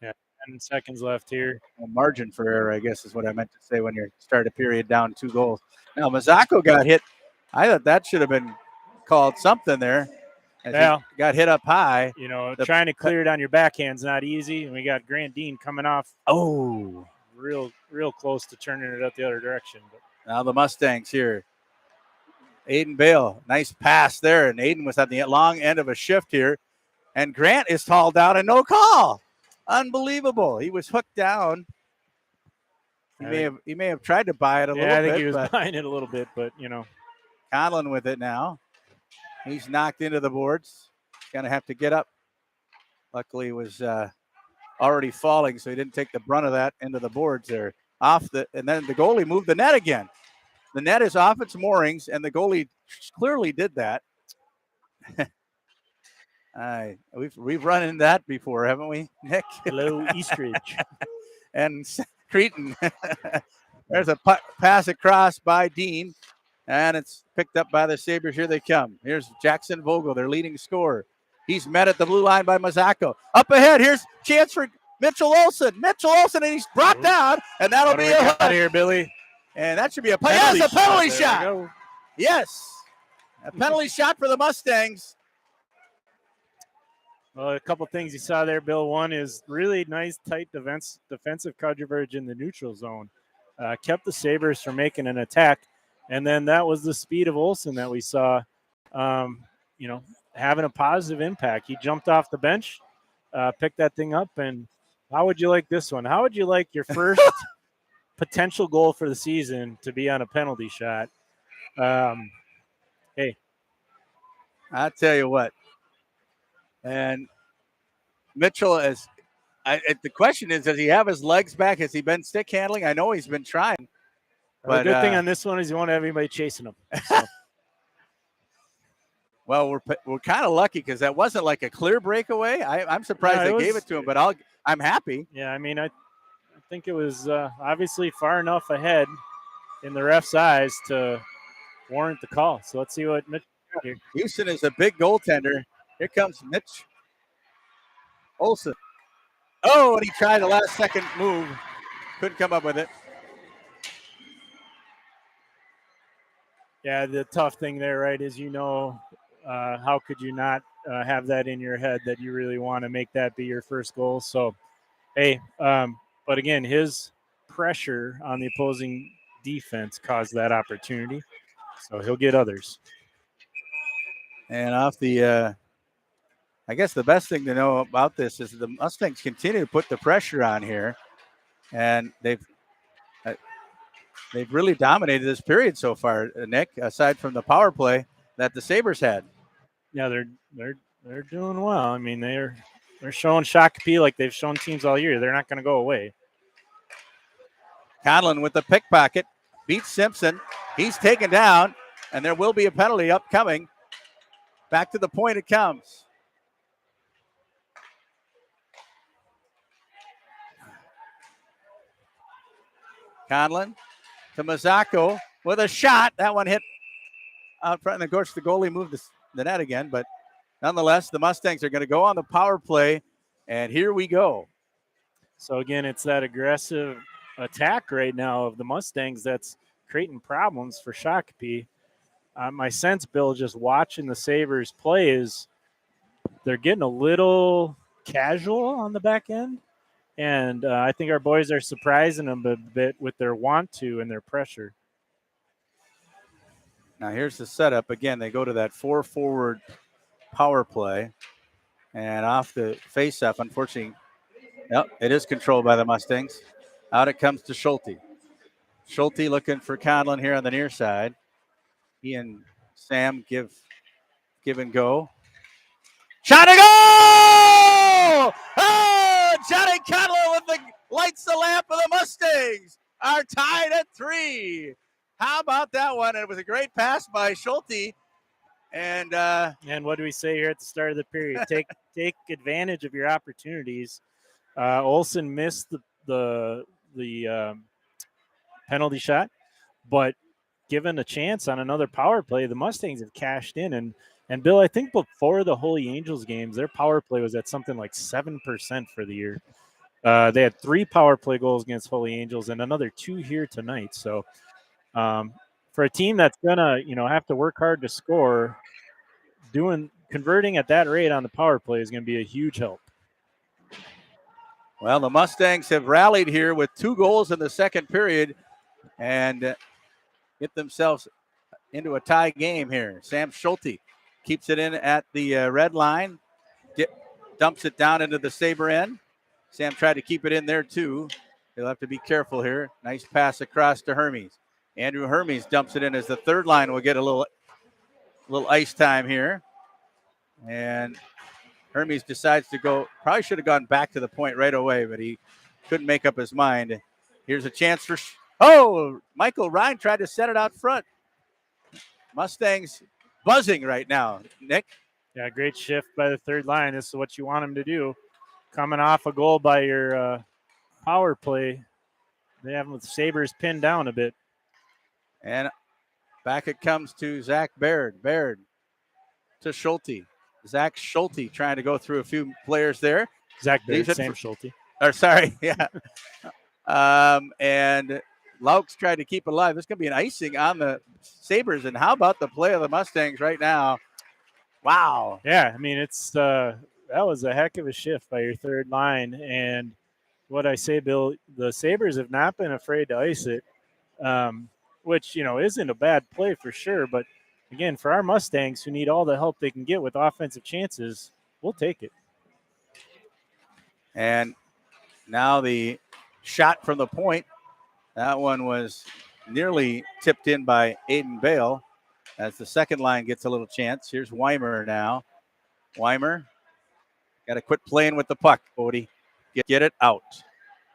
Yeah, 10 seconds left here. A margin for error, I guess, is what I meant to say when you start a period down 2 goals. Now, Mazzocco got hit. I thought that should have been called something there. Yeah. He got hit up high. Trying to clear it on your backhand's not easy. And we got Grant Dean coming off. Oh, real close to turning it up the other direction. But now the Mustangs here. Aiden Bale, nice pass there. And Aiden was at the long end of a shift here. And Grant is hauled out and no call. Unbelievable. He was hooked down. He may have tried to buy it a little bit. Yeah, I think he was buying it a little bit, but Conlon with it now. He's knocked into the boards. Gonna have to get up. Luckily, he was already falling, so he didn't take the brunt of that into the boards there. And then the goalie moved the net again. The net is off its moorings, and the goalie clearly did that. We've run into that before, haven't we, Nick? Hello, Eastridge. And Cretin. There's a pass across by Dean, and it's picked up by the Sabres. Here they come. Here's Jackson Vogel, their leading scorer. He's met at the blue line by Mazzocco. Up ahead, here's chance for Mitchell Olson. And he's brought down, and that'll be out of here, Billy. And that should be a penalty. Yes, a penalty shot. We Yes, a penalty shot for the Mustangs. Well, a couple things you saw there, Bill. One is really nice, tight defensive coverage in the neutral zone. Kept the Sabres from making an attack. And then that was the speed of Olson that we saw, having a positive impact. He jumped off the bench, picked that thing up. And how would you like this one? How would you like your first potential goal for the season to be on a penalty shot? Hey. I'll tell you what. And Mitchell the question is, does he have his legs back? Has he been stick handling? I know he's been trying. But the good thing on this one is you won't have anybody chasing him. So. Well, we're kind of lucky because that wasn't like a clear breakaway. I'm surprised they gave it to him, but I'm happy. Yeah, I mean, I think it was obviously far enough ahead in the ref's eyes to warrant the call. So let's see what Mitch got here. Houston is a big goaltender. Here comes Mitch Olson. Oh, and he tried a last second move. Couldn't come up with it. Yeah, the tough thing there, right, is how could you not have that in your head that you really want to make that be your first goal? So, hey, but again, his pressure on the opposing defense caused that opportunity. So he'll get others. And off the, I guess the best thing to know about this is the Mustangs continue to put the pressure on here, and they've really dominated this period so far, Nick. Aside from the power play that the Sabres had. Yeah, they're doing well. I mean, they're showing Shakopee like they've shown teams all year. They're not going to go away. Conlon with the pickpocket beats Simpson. He's taken down, and there will be a penalty upcoming. Back to the point it comes. Conlon to Mazzacco with a shot. That one hit out front. And of course, the goalie moved the net again. But nonetheless, the Mustangs are going to go on the power play. And here we go. So, again, it's that aggressive attack right now of the Mustangs that's creating problems for Shakopee. My sense, Bill, just watching the Sabres play is they're getting a little casual on the back end. And I think our boys are surprising them a bit with their want to and their pressure. Now here's the setup. Again, they go to that 4-forward power play. And off the face-off, unfortunately, it is controlled by the Mustangs. Out it comes to Schulte. Schulte looking for Conlon here on the near side. He and Sam give and go. Shot and goal! Oh, Johnny Conlon with the lights the lamp of the Mustangs are tied at 3. How about that one? It was a great pass by Schulte. And what do we say here at the start of the period? Take advantage of your opportunities. Olsen missed the penalty shot, but given a chance on another power play, the Mustangs have cashed in. And Bill, I think before the Holy Angels games, their power play was at something like 7% for the year. They had 3 power play goals against Holy Angels and another 2 here tonight. So for a team that's gonna have to work hard to score, converting at that rate on the power play is going to be a huge help. Well, the Mustangs have rallied here with 2 goals in the second period and get themselves into a tie game here. Sam Schulte keeps it in at the red line, dumps it down into the Sabre end. Sam tried to keep it in there too. He'll have to be careful here. Nice pass across to Hermes. Andrew Hermes dumps it in as the third line will get a little ice time here. And Hermes decides to go, probably should have gone back to the point right away, but he couldn't make up his mind. Here's a chance for, Michael Ryan tried to set it out front. Mustangs buzzing right now, Nick. Yeah, great shift by the third line. This is what you want them to do. Coming off a goal by your power play, they have the Sabres pinned down a bit. And back it comes to Zach Baird. Baird to Schulte. Zach Schulte trying to go through a few players there. Zach Baird, Sam Schulte. Yeah. And Laux tried to keep it alive. There's going to be an icing on the Sabres. And how about the play of the Mustangs right now? Wow. Yeah, I mean, it's that was a heck of a shift by your third line. And what I say, Bill, the Sabres have not been afraid to ice it, which, isn't a bad play for sure. But, again, for our Mustangs who need all the help they can get with offensive chances, we'll take it. And now the shot from the point. That one was nearly tipped in by Aiden Bale as the second line gets a little chance. Here's Weimer now. Weimer got to quit playing with the puck, Odie. Get it out.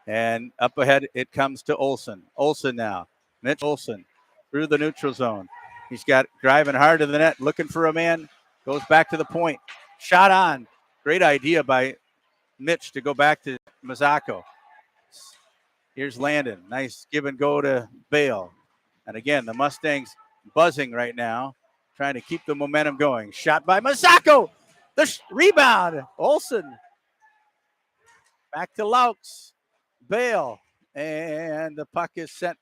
And up ahead it comes to Olsen. Olsen now. Mitch Olsen through the neutral zone. He's got driving hard to the net, looking for a man Goes back to the point. Shot on. Great idea by Mitch to go back to Mazzacco. Here's Landon. Nice give and go to Bale. And again, the Mustangs buzzing right now, trying to keep the momentum going. Shot by Mazzacco. The rebound. Olsen. Back to Laux. Bale. And the puck is sent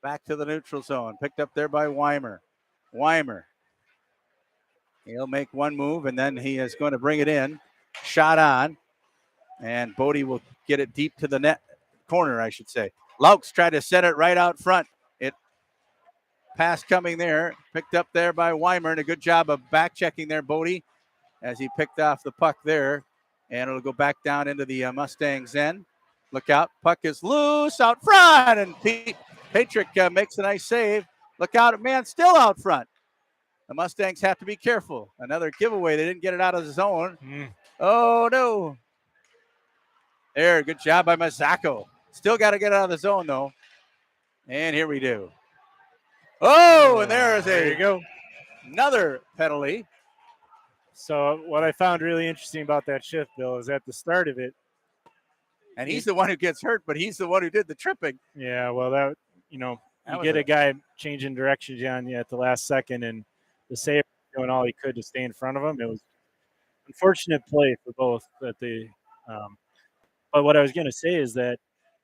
back to the neutral zone. Picked up there by Weimer. Weimer. He'll make one move, and then he is going to bring it in. Shot on. And Bodie will get it deep to the net corner, I should say. Laux tried to set it right out front. It pass coming there. Picked up there by Weimer, and a good job of back checking there, Bodie, as he picked off the puck there. And it'll go back down into the Mustangs end. Look out. Puck is loose out front. And Patrick makes a nice save. Look out. Man, still out front. The Mustangs have to be careful. Another giveaway. They didn't get it out of the zone. Oh, no. There. Good job by Mazzacco. Still got to get out of the zone, though. And here we do. Oh, and there you go. Another penalty. So what I found really interesting about that shift, Bill, is at the start of it. And he's the one who gets hurt, but he's the one who did the tripping. Yeah, well, you get a guy changing directions on you at the last second, and the saver doing all he could to stay in front of him. It was unfortunate play for both. But what I was going to say is that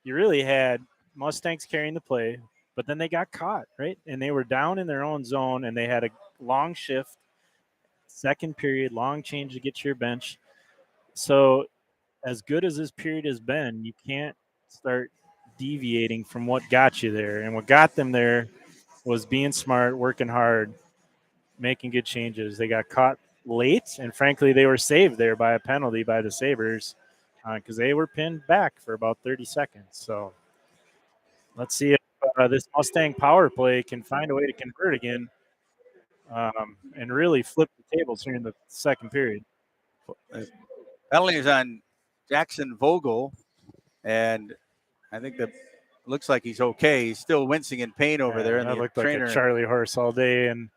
you really had Mustangs carrying the play, but then they got caught, right? And they were down in their own zone, and they had a long shift. Second period, long change to get to your bench. So as good as this period has been, you can't start deviating from what got you there. And what got them there was being smart, working hard, making good changes. They got caught late, and frankly, they were saved there by a penalty by the Sabres because they were pinned back for about 30 seconds. So let's see if this Mustang power play can find a way to convert again. And really flip the tables here in the second period. Penalty is on Jackson Vogel, and I think that looks like he's okay. He's still wincing in pain over there. And that looked like a Charlie horse all day, and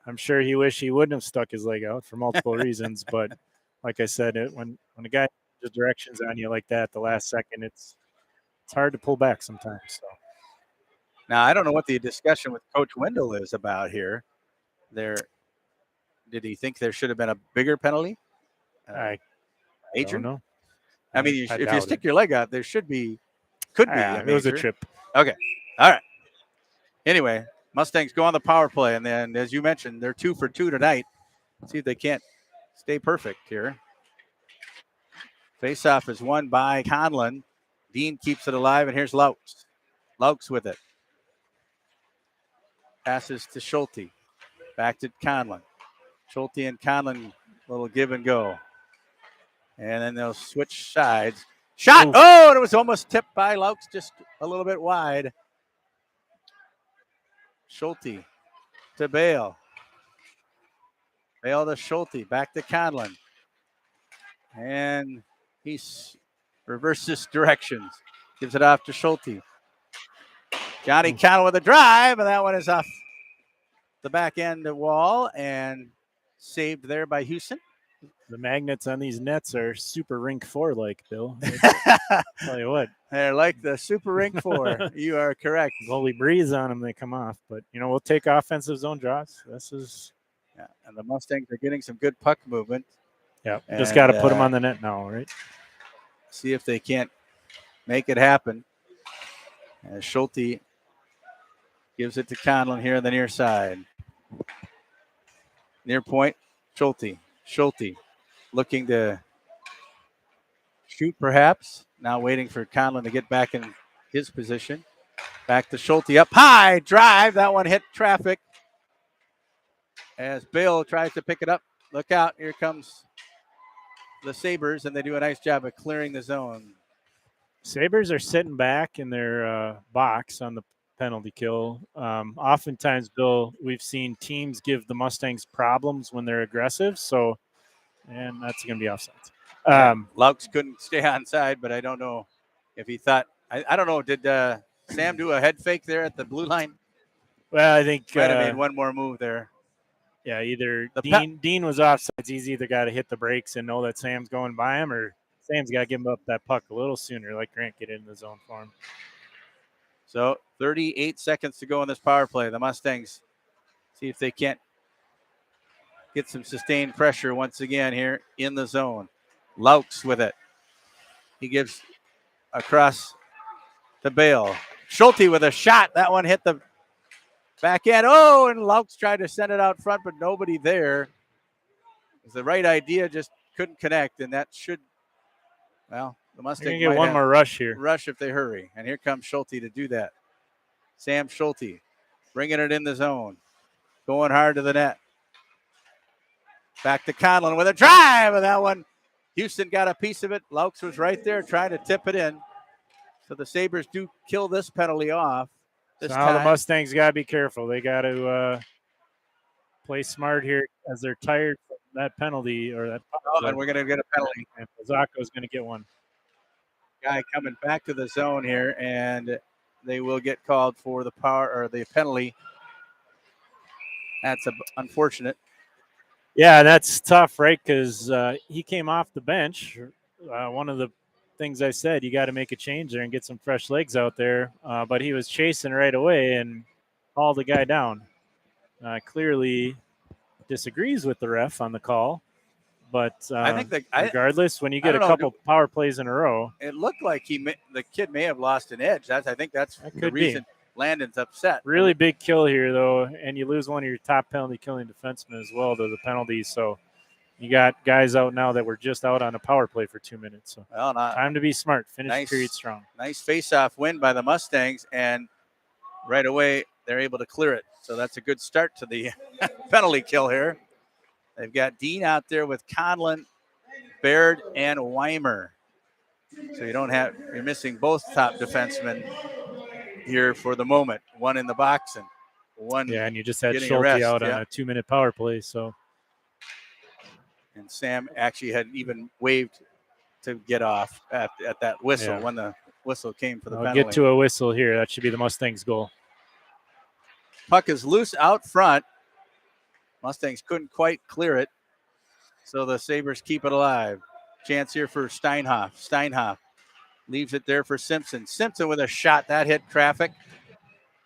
I'm sure he wished he wouldn't have stuck his leg out for multiple reasons. But like I said, when a guy changes directions on you like that, the last second, it's hard to pull back sometimes. So now I don't know what the discussion with Coach Wendell is about here. Did he think there should have been a bigger penalty? I Adrian? don't know. I mean, if you stick your leg out, there could be. It was a trip. Okay. All right. Anyway, Mustangs go on the power play, and then, as you mentioned, they're 2 for 2 tonight. See if they can't stay perfect here. Faceoff is won by Conlon. Dean keeps it alive, and here's Laux. Laux with it. Passes to Schulte. Back to Conlon. Schulte and Conlon, little give and go. And then they'll switch sides. Shot! Ooh. Oh, and it was almost tipped by Laux, just a little bit wide. Schulte to Bale. Bale to Schulte. Back to Conlon. And he reverses directions. Gives it off to Schulte. Johnny Conlon with a drive, and that one is off the back end wall and saved there by Houston. The magnets on these nets are Super Rink 4 like, Bill. Tell you what. They're like the Super Rink 4. You are correct. Goalie breeze on them, they come off. But, we'll take offensive zone draws. Yeah, and the Mustangs are getting some good puck movement. Yeah, just got to put them on the net now, right? See if they can't make it happen. As Schulte gives it to Conlon here on the near side. Near point, Schulte. Schulte looking to shoot perhaps. Now waiting for Conlon to get back in his position. Back to Schulte up high. Drive. That one hit traffic. As Bale tries to pick it up. Look out. Here comes the Sabres, and they do a nice job of clearing the zone. Sabres are sitting back in their box on the penalty kill. Oftentimes, Bill, we've seen teams give the Mustangs problems when they're aggressive. And that's going to be offsides. Laux couldn't stay onside, but I don't know if he thought. I don't know. Did Sam do a head fake there at the blue line? Well, I think might have made one more move there. Yeah, either The Dean was offsides. He's either got to hit the brakes and know that Sam's going by him, or Sam's got to give him up that puck a little sooner, like Grant get in the zone for him. So 38 seconds to go in this power play. The Mustangs see if they can't get some sustained pressure once again here in the zone. Laux with it. He gives across to Bale. Schulte with a shot. That one hit the back end. Oh, and Laux tried to send it out front, but nobody there. It was the right idea, just couldn't connect, and that should, well, the Mustangs They're gonna get one more rush here. Rush if they hurry. And here comes Schulte to do that. Sam Schulte bringing it in the zone. Going hard to the net. Back to Conlon with a drive, and that one, Houston got a piece of it. Laux was right there trying to tip it in. So the Sabres do kill this penalty off. So now the Mustangs got to be careful. They got to play smart here as they're tired from that penalty or that. Oh, and we're going to get a penalty. And Zacco's going to get one. Guy coming back to the zone here, and they will get called for the power or the penalty. That's unfortunate. Yeah, that's tough, right? Because he came off the bench. One of the things I said, you got to make a change there and get some fresh legs out there. But he was chasing right away and hauled the guy down. Clearly disagrees with the ref on the call. But I think regardless, when you get a couple power plays in a row, it looked like the kid may have lost an edge. I think that's the reason Landon's upset. Really big kill here, though, and you lose one of your top penalty killing defensemen as well to the penalties. So you got guys out now that were just out on a power play for 2 minutes. So time to be smart. Finish period strong. Nice face-off win by the Mustangs, and right away they're able to clear it. So that's a good start to the penalty kill here. They've got Dean out there with Conlon, Baird, and Weimer. So you're missing both top defensemen here for the moment. One in the box and one. Yeah, and you just had Schulte out on a 2-minute power play. So, and Sam actually had even waved to get off at that whistle when the whistle came for the penalty. Get to a whistle here. That should be the Mustangs' goal. Puck is loose out front. Mustangs couldn't quite clear it, so the Sabres keep it alive. Chance here for Steinhoff. Steinhoff leaves it there for Simpson. Simpson with a shot. That hit traffic,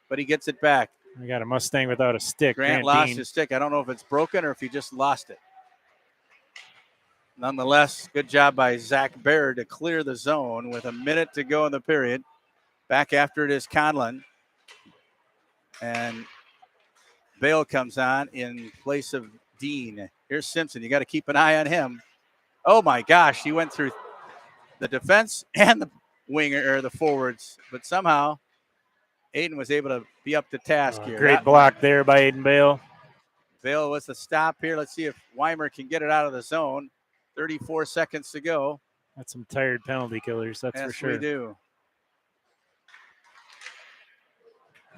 but he gets it back. We got a Mustang without a stick. Grant lost his stick. I don't know if it's broken or if he just lost it. Nonetheless, good job by Zach Baird to clear the zone with a minute to go in the period. Back after it is Conlon. And Bale comes on in place of Dean. Here's Simpson. You got to keep an eye on him. Oh, my gosh. He went through the defense and the winger or the forwards, but somehow Aiden was able to be up to task here. Great block there by Aiden Bale. Bale was the stop here. Let's see if Weimer can get it out of the zone. 34 seconds to go. That's some tired penalty killers, that's for sure. Yes, we do.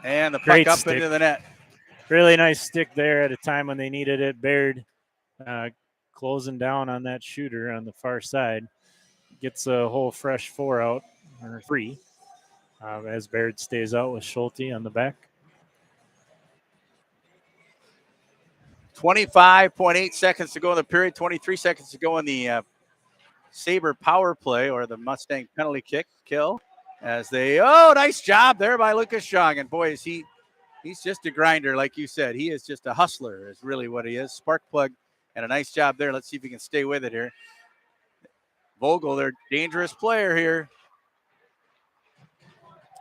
And the puck up into the net. Really nice stick there at a time when they needed it. Baird closing down on that shooter on the far side. Gets a whole fresh 4 out, or 3, as Baird stays out with Schulte on the back. 25.8 seconds to go in the period, 23 seconds to go in the Sabre power play or the Mustang penalty kill. As nice job there by Lucas Young. And boy, he's just a grinder, like you said. He is just a hustler is really what he is. Spark plug and a nice job there. Let's see if he can stay with it here. Vogel, their dangerous player here.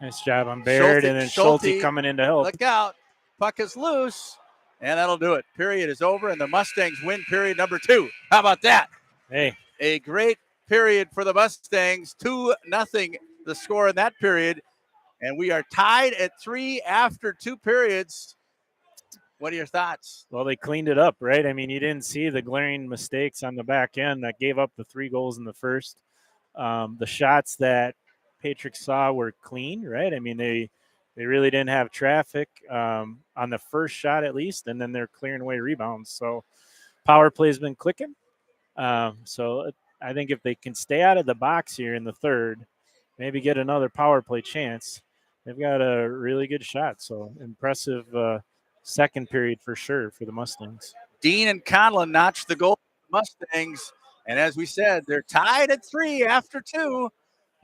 Nice job on Baird, and then Schulte coming in to help. Look out. Puck is loose, and that'll do it. Period is over, and the Mustangs win period number 2. How about that? Hey. A great period for the Mustangs. 2-0 the score in that period, and we are tied at 3 after 2 periods. What are your thoughts? Well, they cleaned it up, right? I mean, you didn't see the glaring mistakes on the back end that gave up the 3 goals in the first. The shots that Patrick saw were clean, right? I mean, they really didn't have traffic on the first shot at least, and then they're clearing away rebounds. So power play has been clicking. So I think if they can stay out of the box here in the third, maybe get another power play chance, they've got a really good shot. So impressive second period for sure for the Mustangs. Dean and Conlon notched the goal for the Mustangs. And as we said, they're tied at 3 after 2.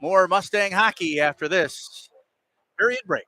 More Mustang hockey after this period break.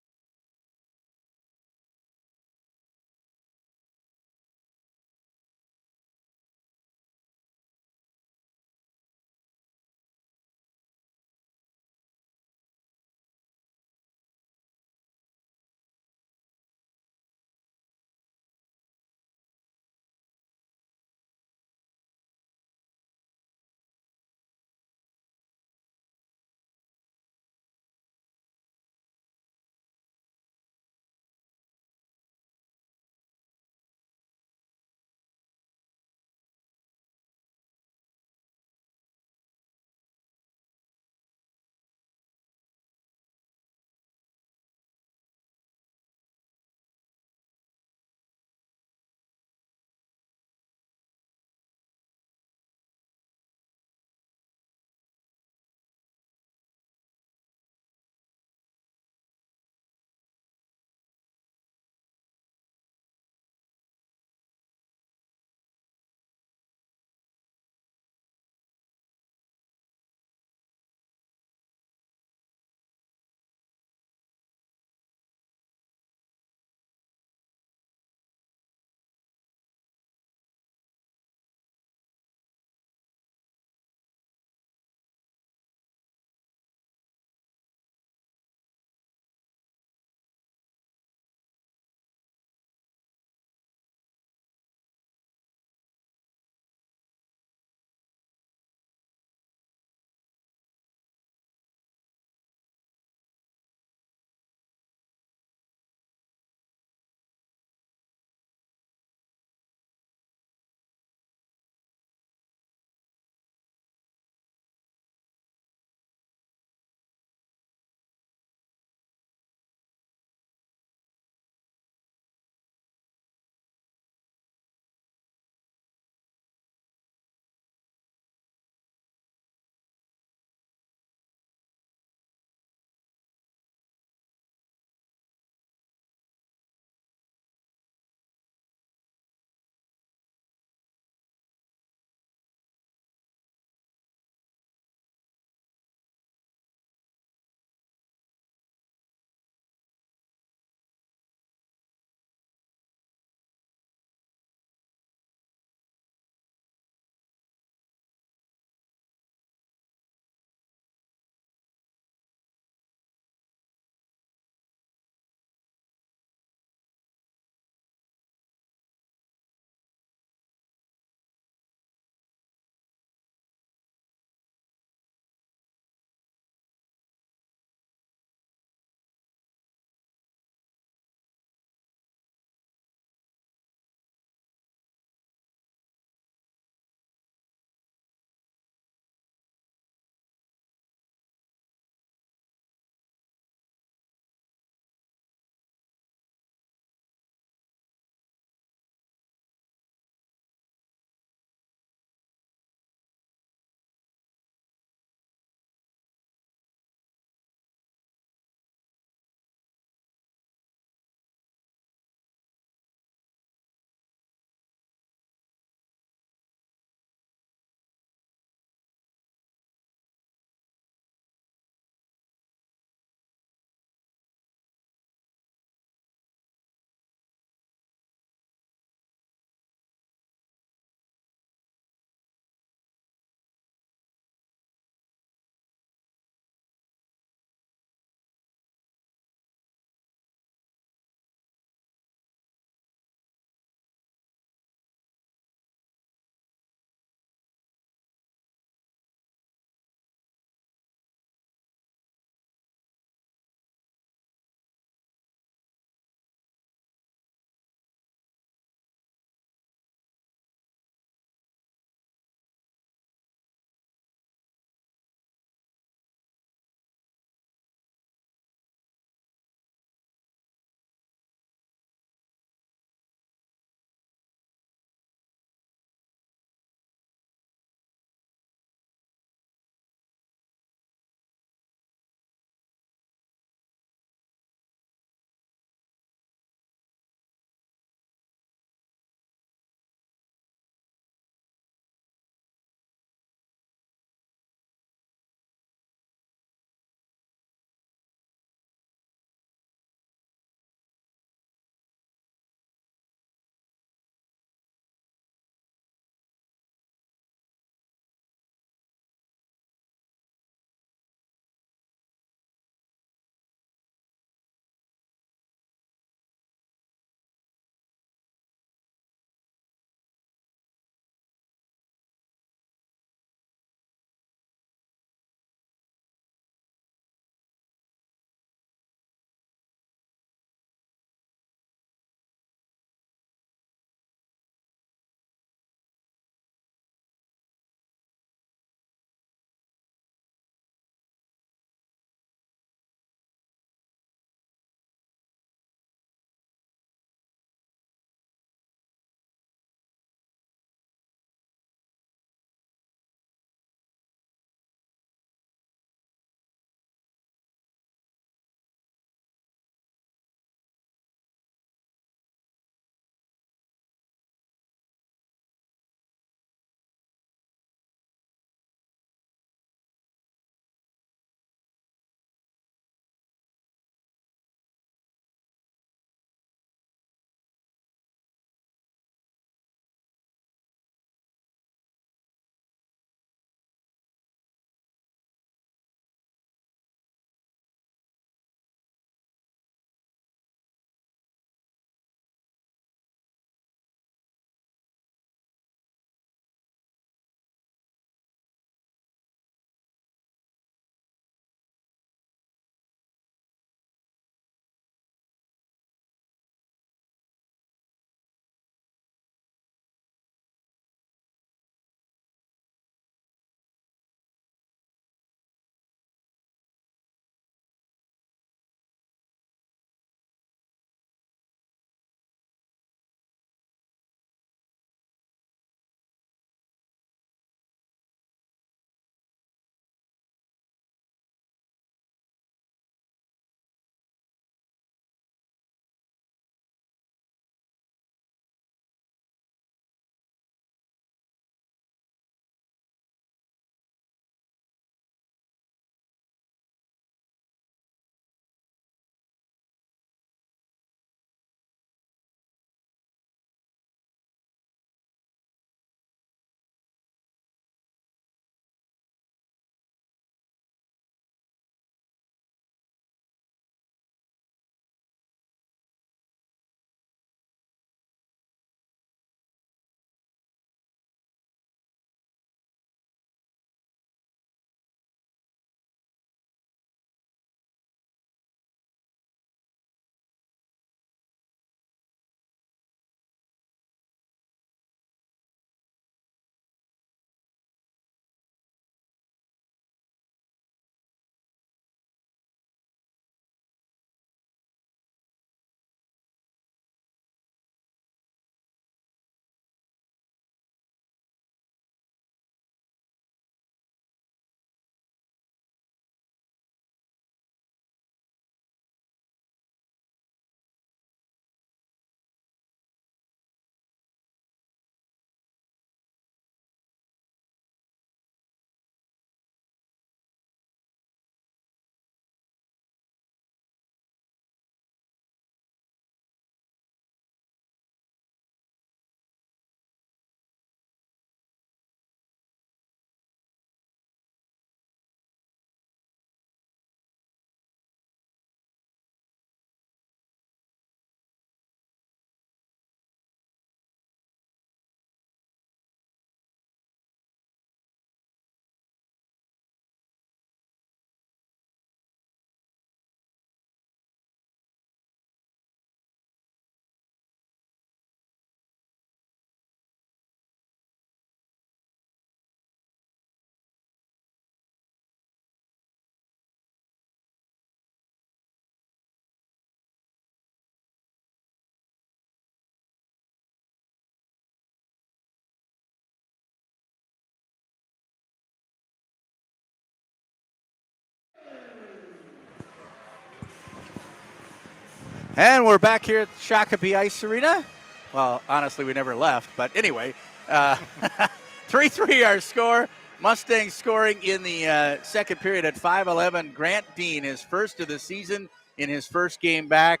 And we're back here at Shakopee Ice Arena. Well, honestly, we never left, but anyway, 3-3 our score. Mustangs scoring in the second period at 5:11. Grant Dean, his first of the season in his first game back.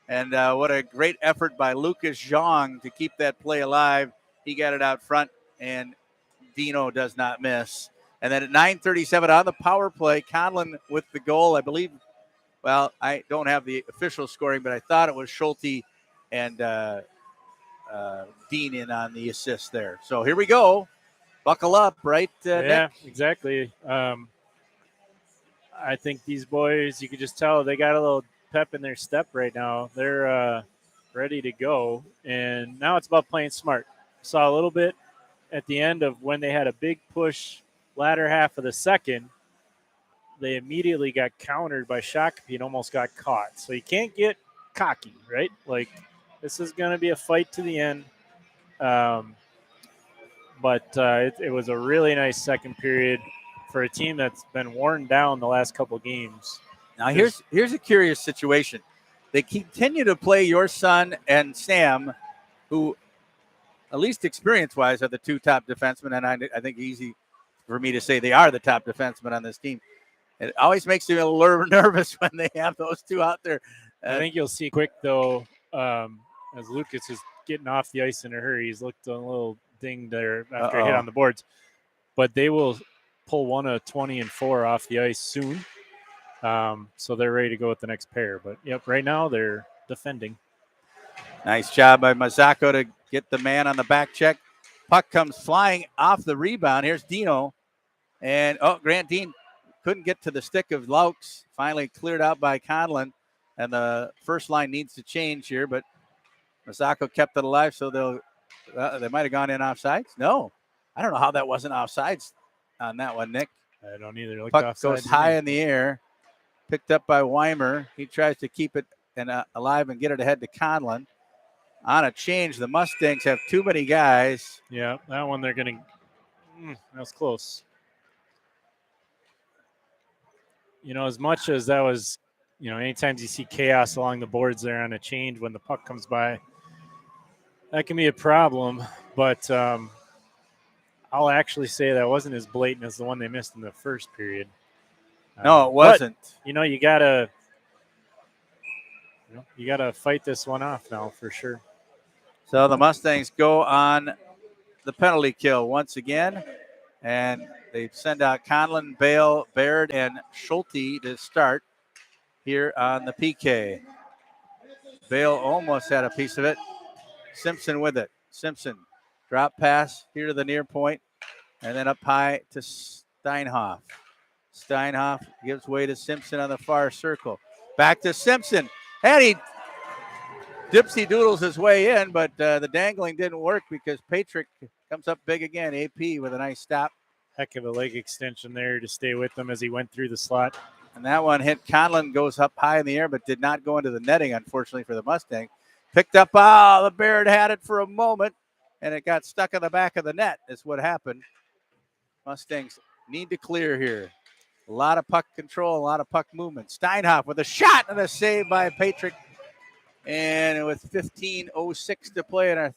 And what a great effort by Lucas Zhang to keep that play alive. He got it out front, and Dino does not miss. And then at 9:37 on the power play, Conlon with the goal, I believe. Well, I don't have the official scoring, but I thought it was Schulte and Dean in on the assist there. So here we go. Buckle up, right, Yeah, Nick? exactly. I think these boys, you could just tell they got a little pep in their step right now. They're ready to go, and now it's about playing smart. Saw a little bit at the end of when they had a big push latter half of the second. They immediately got countered by Shakopee and almost got caught. So you can't get cocky, right? Like, this is going to be a fight to the end. But it was a really nice second period for a team that's been worn down the last couple games. Now here's a curious situation. They continue to play your son and Sam, who, at least experience-wise, are the two top defensemen, and I think easy for me to say they are the top defensemen on this team. It always makes me a little nervous when they have those two out there. I think you'll see quick, though, as Lucas is getting off the ice in a hurry. He's looked a little dinged there after a hit on the boards. But they will pull one of 20 and 4 off the ice soon. So they're ready to go with the next pair. But, yep, right now they're defending. Nice job by Mazzacco to get the man on the back check. Puck comes flying off the rebound. Here's Dino. And, Grant Dean couldn't get to the stick of Laux. Finally cleared out by Conlon. And the first line needs to change here, but Mazzacco kept it alive, so they might have gone in offsides. No. I don't know how that wasn't offsides on that one, Nick. I don't either. Puck goes high in the air. Picked up by Weimer. He tries to keep it alive and get it ahead to Conlon. On a change, the Mustangs have too many guys. Yeah, that one they're going to that was close. As much as that was, anytime you see chaos along the boards there on a change when the puck comes by, that can be a problem. But I'll actually say that wasn't as blatant as the one they missed in the first period. No, it wasn't. But, you gotta fight this one off now for sure. So the Mustangs go on the penalty kill once again, and they send out Conlon, Bale, Baird, and Schulte to start here on the PK. Bale almost had a piece of it. Simpson with it. Simpson, drop pass here to the near point, and then up high to Steinhoff. Steinhoff gives way to Simpson on the far circle. Back to Simpson, and he dipsy doodles his way in, but the dangling didn't work because Patrick comes up big again. AP with a nice stop. Heck of a leg extension there to stay with him as he went through the slot. And that one hit Conlon, goes up high in the air, but did not go into the netting, unfortunately, for the Mustang. Picked up, the Baird had it for a moment, and it got stuck in the back of the net is what happened. Mustangs need to clear here. A lot of puck control, a lot of puck movement. Steinhoff with a shot and a save by Patrick. And with 15:06 to play in our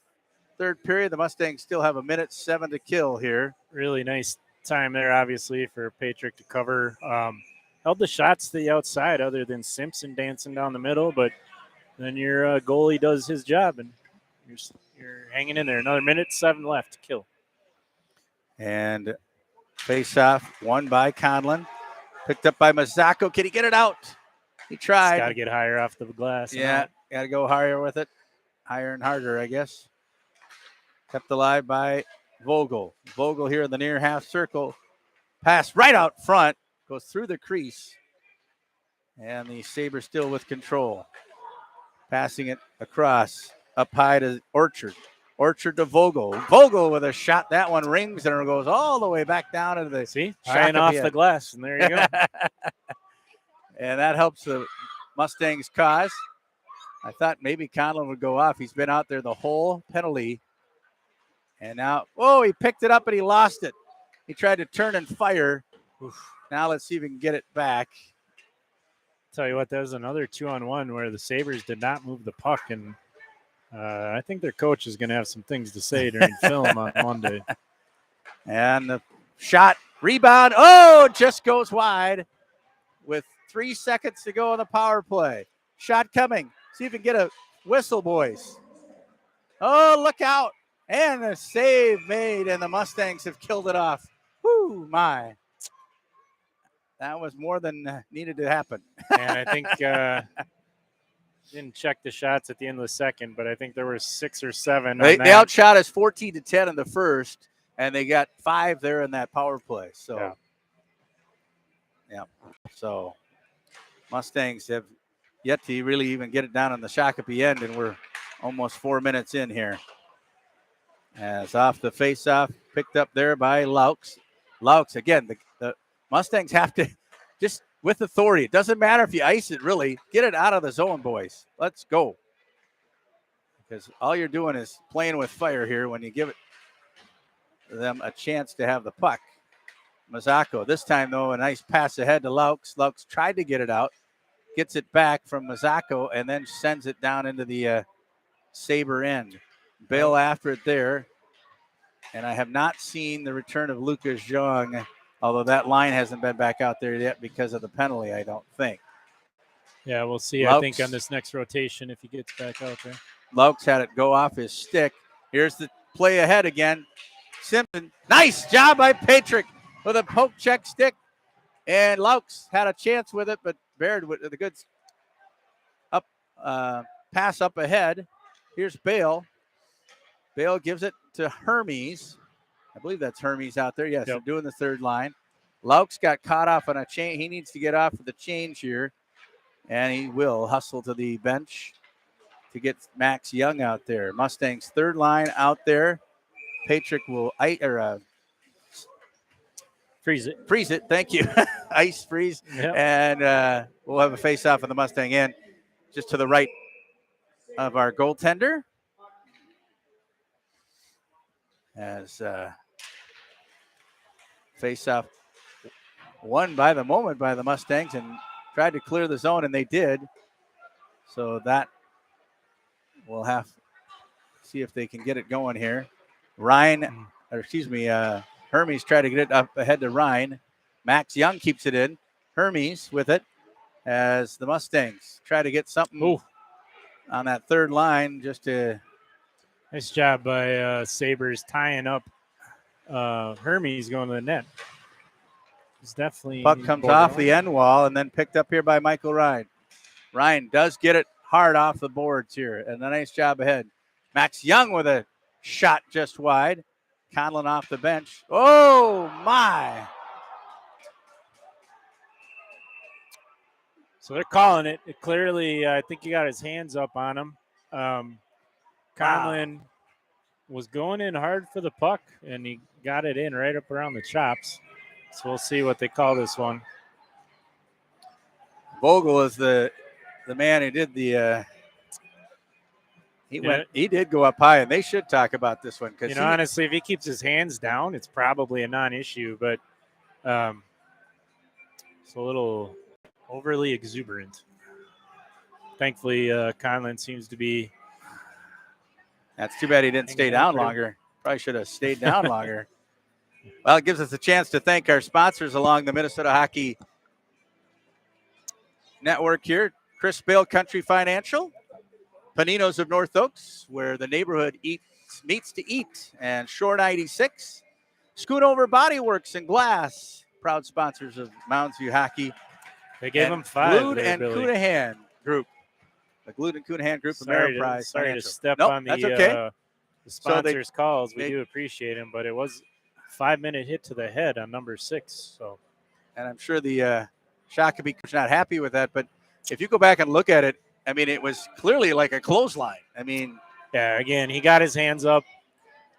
third period, the Mustangs still have 1:07 to kill here. Really nice time there, obviously, for Patrick to cover. Held the shots to the outside other than Simpson dancing down the middle, but then your goalie does his job, and you're hanging in there. Another 1:07 left to kill. And face-off won by Conlon. Picked up by Mazzacco. Can he get it out? He tried. Got to get higher off the glass. Yeah, got to go higher with it. Higher and harder, I guess. Kept alive by Vogel. Vogel here in the near half circle. Pass right out front. Goes through the crease. And the Sabres still with control. Passing it across. Up high to Orchard. Orchard to Vogel. Vogel with a shot. That one rings and it goes all the way back down into the high off the glass. And there you go. And that helps the Mustangs' cause. I thought maybe Conlon would go off. He's been out there the whole penalty. And now, he picked it up and he lost it. He tried to turn and fire. Now let's see if we can get it back. Tell you what, that was another 2-on-1 where the Sabres did not move the puck, and I think their coach is going to have some things to say during film on Monday. And the shot, rebound, oh, just goes wide with 3 seconds to go on the power play. Shot coming. See if you can get a whistle, boys. Oh, look out. And a save made, and the Mustangs have killed it off. Whoo, my. That was more than needed to happen. And I think didn't check the shots at the end of the second, but I think there were 6 or 7. They outshot us 14-10 in the first, and they got 5 there in that power play. So, yeah. So Mustangs have yet to really even get it down on the Shakopee end, and we're almost 4 minutes in here. As off the face-off, picked up there by Laux. Laux, again, the Mustangs have to just with authority. It doesn't matter if you ice it, really. Get it out of the zone, boys. Let's go. Because all you're doing is playing with fire here when you give them a chance to have the puck. Mazzacco, this time, though, a nice pass ahead to Laux. Laux tried to get it out, gets it back from Mazzacco, and then sends it down into the Sabre end. Bale after it there. And I have not seen the return of Lucas Jong, although that line hasn't been back out there yet because of the penalty, I don't think. Yeah, we'll see. Laux, I think on this next rotation if he gets back out there. Laux had it go off his stick. Here's the play ahead again. Simpson, nice job by Patrick with a poke check stick. And Laux had a chance with it, but Baird with the good up pass up ahead. Here's Bale. Bale gives it to Hermes. I believe that's Hermes out there. Yes, they're doing the third line. Laux got caught off on a chain. He needs to get off of the change here, and he will hustle to the bench to get Max Young out there. Mustangs third line out there. Patrick will freeze it. Freeze it. Thank you. Ice freeze. Yep. And we'll have a face-off on the Mustang end just to the right of our goaltender. As face-off won by the moment by the Mustangs and tried to clear the zone, and they did. So that we'll have to see if they can get it going here. Hermes tried to get it up ahead to Ryan. Max Young keeps it in. Hermes with it as the Mustangs try to get something on that third line just to. Nice job by Sabres tying up Hermes going to the net. It's definitely. Puck comes off the end wall and then picked up here by Michael Ryan. Ryan does get it hard off the boards here, and a nice job ahead. Max Young with a shot just wide. Conlon off the bench. Oh, my. So they're calling it. It clearly, I think he got his hands up on him. Conlon was going in hard for the puck, and he got it in right up around the chops. So we'll see what they call this one. Vogel is the man who did the he did go up high, and they should talk about this one because honestly, if he keeps his hands down, it's probably a non-issue, but it's a little overly exuberant. Thankfully, Conlon seems to be. That's too bad he didn't stay down longer. Probably should have stayed down longer. Well, it gives us a chance to thank our sponsors along the Minnesota Hockey Network here. Chris Bale Country Financial, Panino's of North Oaks, where the neighborhood meets to eat, and Shore 96, Schoonover Body Works and Glass, proud sponsors of Mounds View Hockey. They gave them 5. Glued and Cunahan Group. The Glued and Cunahan Group of Ameriprise. Sorry to step on the sponsors' calls. We do appreciate them, but it was a 5-minute hit to the head on number 6. So, and I'm sure the Shakopee coach not happy with that, but if you go back and look at it, I mean, it was clearly like a clothesline. I mean, yeah, again, he got his hands up.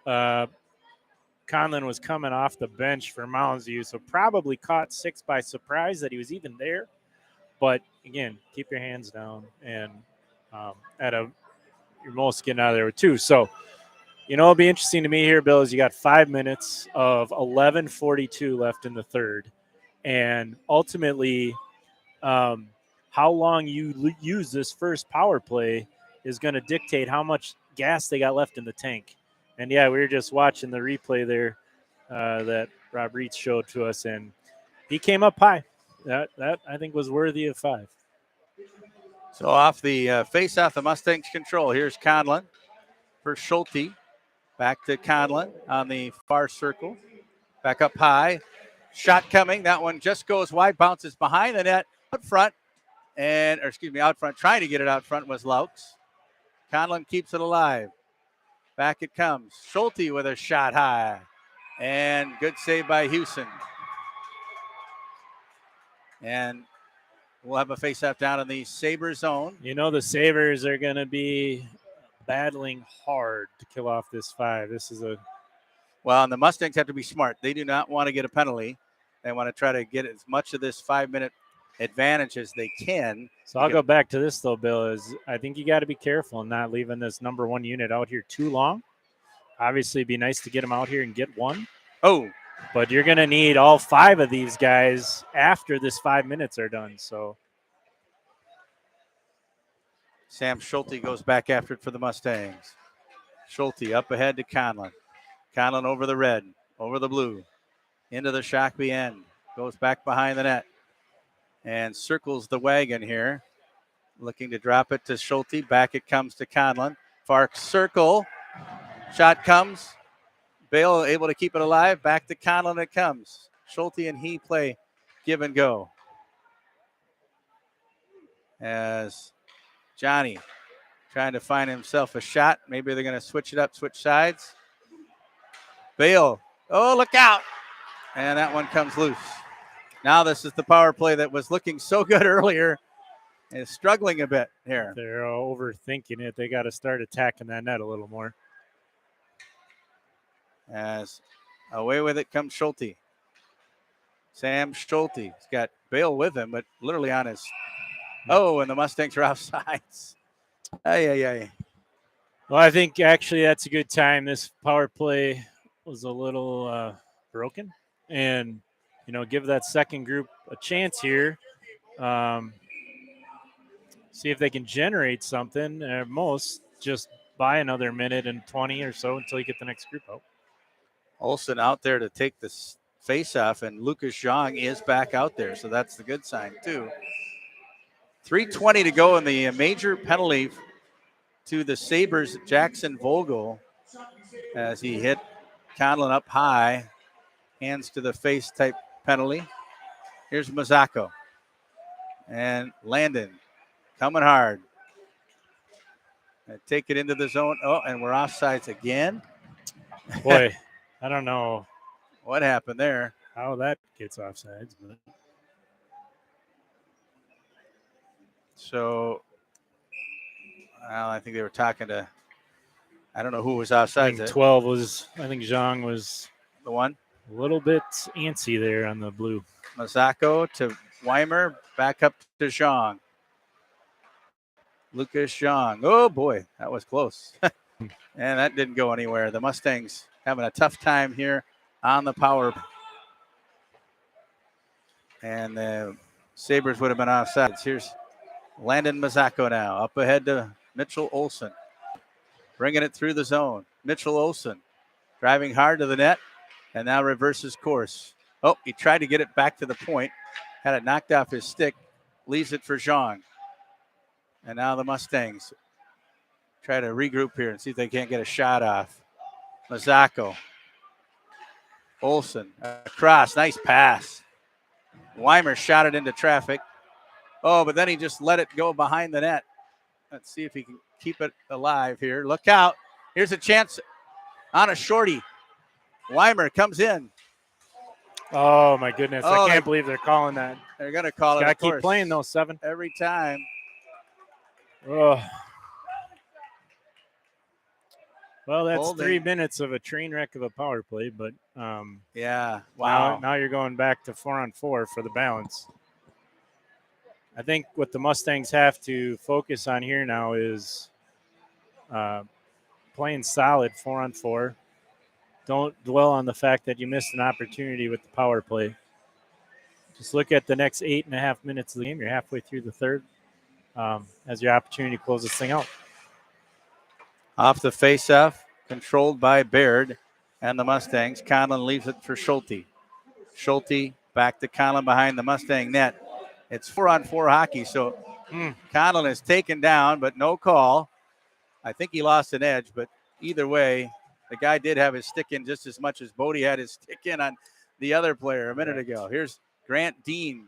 Conlon was coming off the bench for Mounds View, so probably caught 6 by surprise that he was even there. But again, keep your hands down and your most getting out of there with 2. So, it'll be interesting to me here, Bill, is you got 5 minutes of 11:42 left in the third. And ultimately, how long you use this first power play is going to dictate how much gas they got left in the tank. And yeah, we were just watching the replay there that Rob Reitz showed to us, and he came up high. That I think was worthy of 5. So off the face-off, the Mustangs control. Here's Conlon for Schulte. Back to Conlon on the far circle. Back up high. Shot coming. That one just goes wide, bounces behind the net, out front. Out front. Trying to get it out front was Laux. Conlon keeps it alive. Back it comes. Schulte with a shot high. And good save by Houston. And we'll have a face-off down in the Sabre zone. You know the Sabres are going to be battling hard to kill off this 5. This is a Well, and the Mustangs have to be smart. They do not want to get a penalty. They want to try to get as much of this 5-minute advantage as they can. So I'll go back to this, though, Bill, is I think you got to be careful in not leaving this number 1 unit out here too long. Obviously, it'd be nice to get them out here and get one. Oh. But you're going to need all 5 of these guys after this 5 minutes are done. So Sam Schulte goes back after it for the Mustangs. Schulte up ahead to Conlon. Conlon over the red, over the blue, into the Shakopee end. Goes back behind the net and circles the wagon here. Looking to drop it to Schulte. Back it comes to Conlon. Far circle. Shot comes. Bale able to keep it alive. Back to Conlon it comes. Schulte and he play give and go. As Johnny trying to find himself a shot. Maybe they're going to switch it up, switch sides. Bale. Oh, look out. And that one comes loose. Now this is the power play that was looking so good earlier and is struggling a bit here. They're overthinking it. They got to start attacking that net a little more. As away with it comes Schulte. Sam Schulte. He's got Bale with him, but literally on his. Oh, and the Mustangs are offsides. Ay. Well, I think actually that's a good time. This power play was a little broken, and give that second group a chance here. See if they can generate something. At most, just buy another minute and 20 or so until you get the next group out. Olsen out there to take this face-off, and Lucas Zhang is back out there, so that's the good sign too. 3:20 to go in the major penalty to the Sabres, Jackson Vogel, as he hit Conlon up high. Hands to the face type penalty. Here's Mazzacco. And Landon coming hard. And take it into the zone. Oh, and we're offsides again. Boy, I don't know what happened there. How that gets offsides, but so I think they were talking to, I don't know who was offsides. I think 12 was, I think Zhang was the one. A little bit antsy there on the blue. Mazzacco to Weimer, back up to Zhang. Lucas Zhang. Oh, boy, that was close. And that didn't go anywhere. The Mustangs having a tough time here on the power. And the Sabres would have been offsides. Here's Landon Mazzacco now. Up ahead to Mitchell Olsen. Bringing it through the zone. Mitchell Olsen driving hard to the net. And now reverses course. Oh, he tried to get it back to the point. Had it knocked off his stick. Leaves it for Zhang. And now the Mustangs try to regroup here and see if they can't get a shot off. Mazzacco. Olsen. Across. Nice pass. Weimer shot it into traffic. Oh, but then he just let it go behind the net. Let's see if he can keep it alive here. Look out. Here's a chance on a shorty. Weimer comes in. Oh, my goodness. I can't believe they're calling that. They're going to call it. Got to keep playing, though, 7. Every time. Oh. Well, that's Holding. 3 minutes of a train wreck of a power play, but yeah. Wow. Now you're going back to 4-on-4 for the balance. I think what the Mustangs have to focus on here now is playing solid 4-on-4. Don't dwell on the fact that you missed an opportunity with the power play. just look at the next 8.5 minutes of the game. You're halfway through the third as your opportunity to close this thing out. Off the faceoff, controlled by Baird and the Mustangs. Conlon leaves it for Schulte. Schulte back to Conlon behind the Mustang net. It's 4-on-4 hockey, so Conlon is taken down, but no call. I think he lost an edge, but either way, the guy did have his stick in just as much as Bodie had his stick in on the other player a minute ago. Here's Grant Dean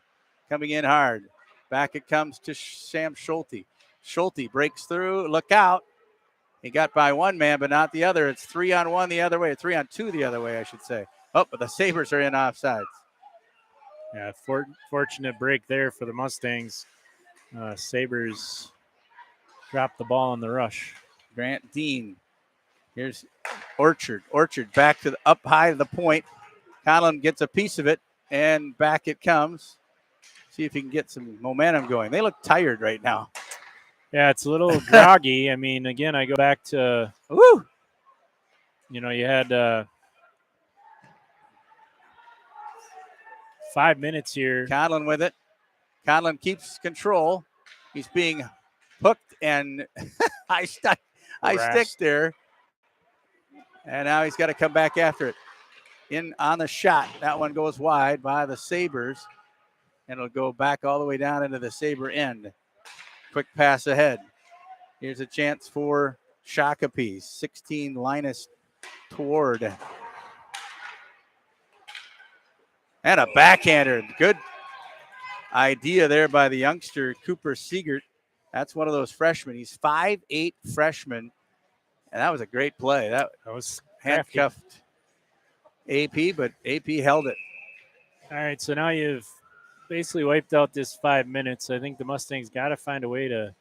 coming in hard. Back it comes to Sam Schulte. Schulte breaks through. Look out. He got by one man, but not the other. It's 3-on-1 the other way. 3-on-2 the other way, I should say. Oh, but the Sabres are in offsides. Yeah, fortunate break there for the Mustangs. Sabres dropped the ball in the rush. Grant Dean. Here's Orchard. Orchard back to the up high to the point. Conlon gets a piece of it, and back it comes. See if he can get some momentum going. They look tired right now. Yeah, it's a little groggy. I mean, again, I go back to, you had 5 minutes here. Conlon with it. Conlon keeps control. He's being hooked and I stick there. And now he's got to come back after it. In on the shot. That one goes wide by the Sabres. And it'll go back all the way down into the Sabre end. Quick pass ahead. Here's a chance for Shakopee. 16 Linus toward. And a backhander. Good idea there by the youngster, Cooper Siegert. That's one of those freshmen. He's 5'8" freshman. And that was a great play. That was handcuffed AP, but AP held it. All right, so now you've basically wiped out this 5 minutes. I think the Mustangs got to find a way to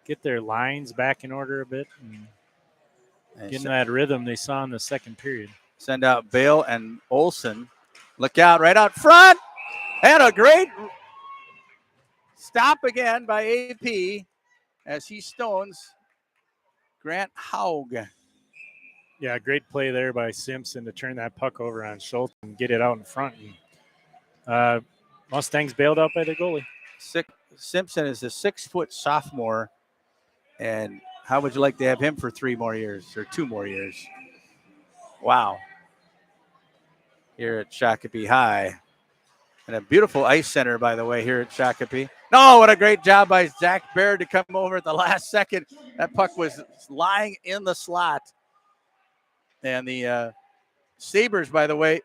get their lines back in order a bit and get in that rhythm they saw in the second period. Send out Bale and Olsen. Look out right out front. And a great stop again by AP as he stones Grant Haug. Yeah, great play there by Simpson to turn that puck over on Schultz and get it out in front. And, Mustangs bailed out by their goalie. Simpson is a 6-foot sophomore. And how would you like to have him for 3 more years or 2 more years? Wow. Here at Shakopee High. And a beautiful ice center, by the way, here at Shakopee. No, what a great job by Zach Baird to come over at the last second. That puck was lying in the slot. And the Sabres, by the way,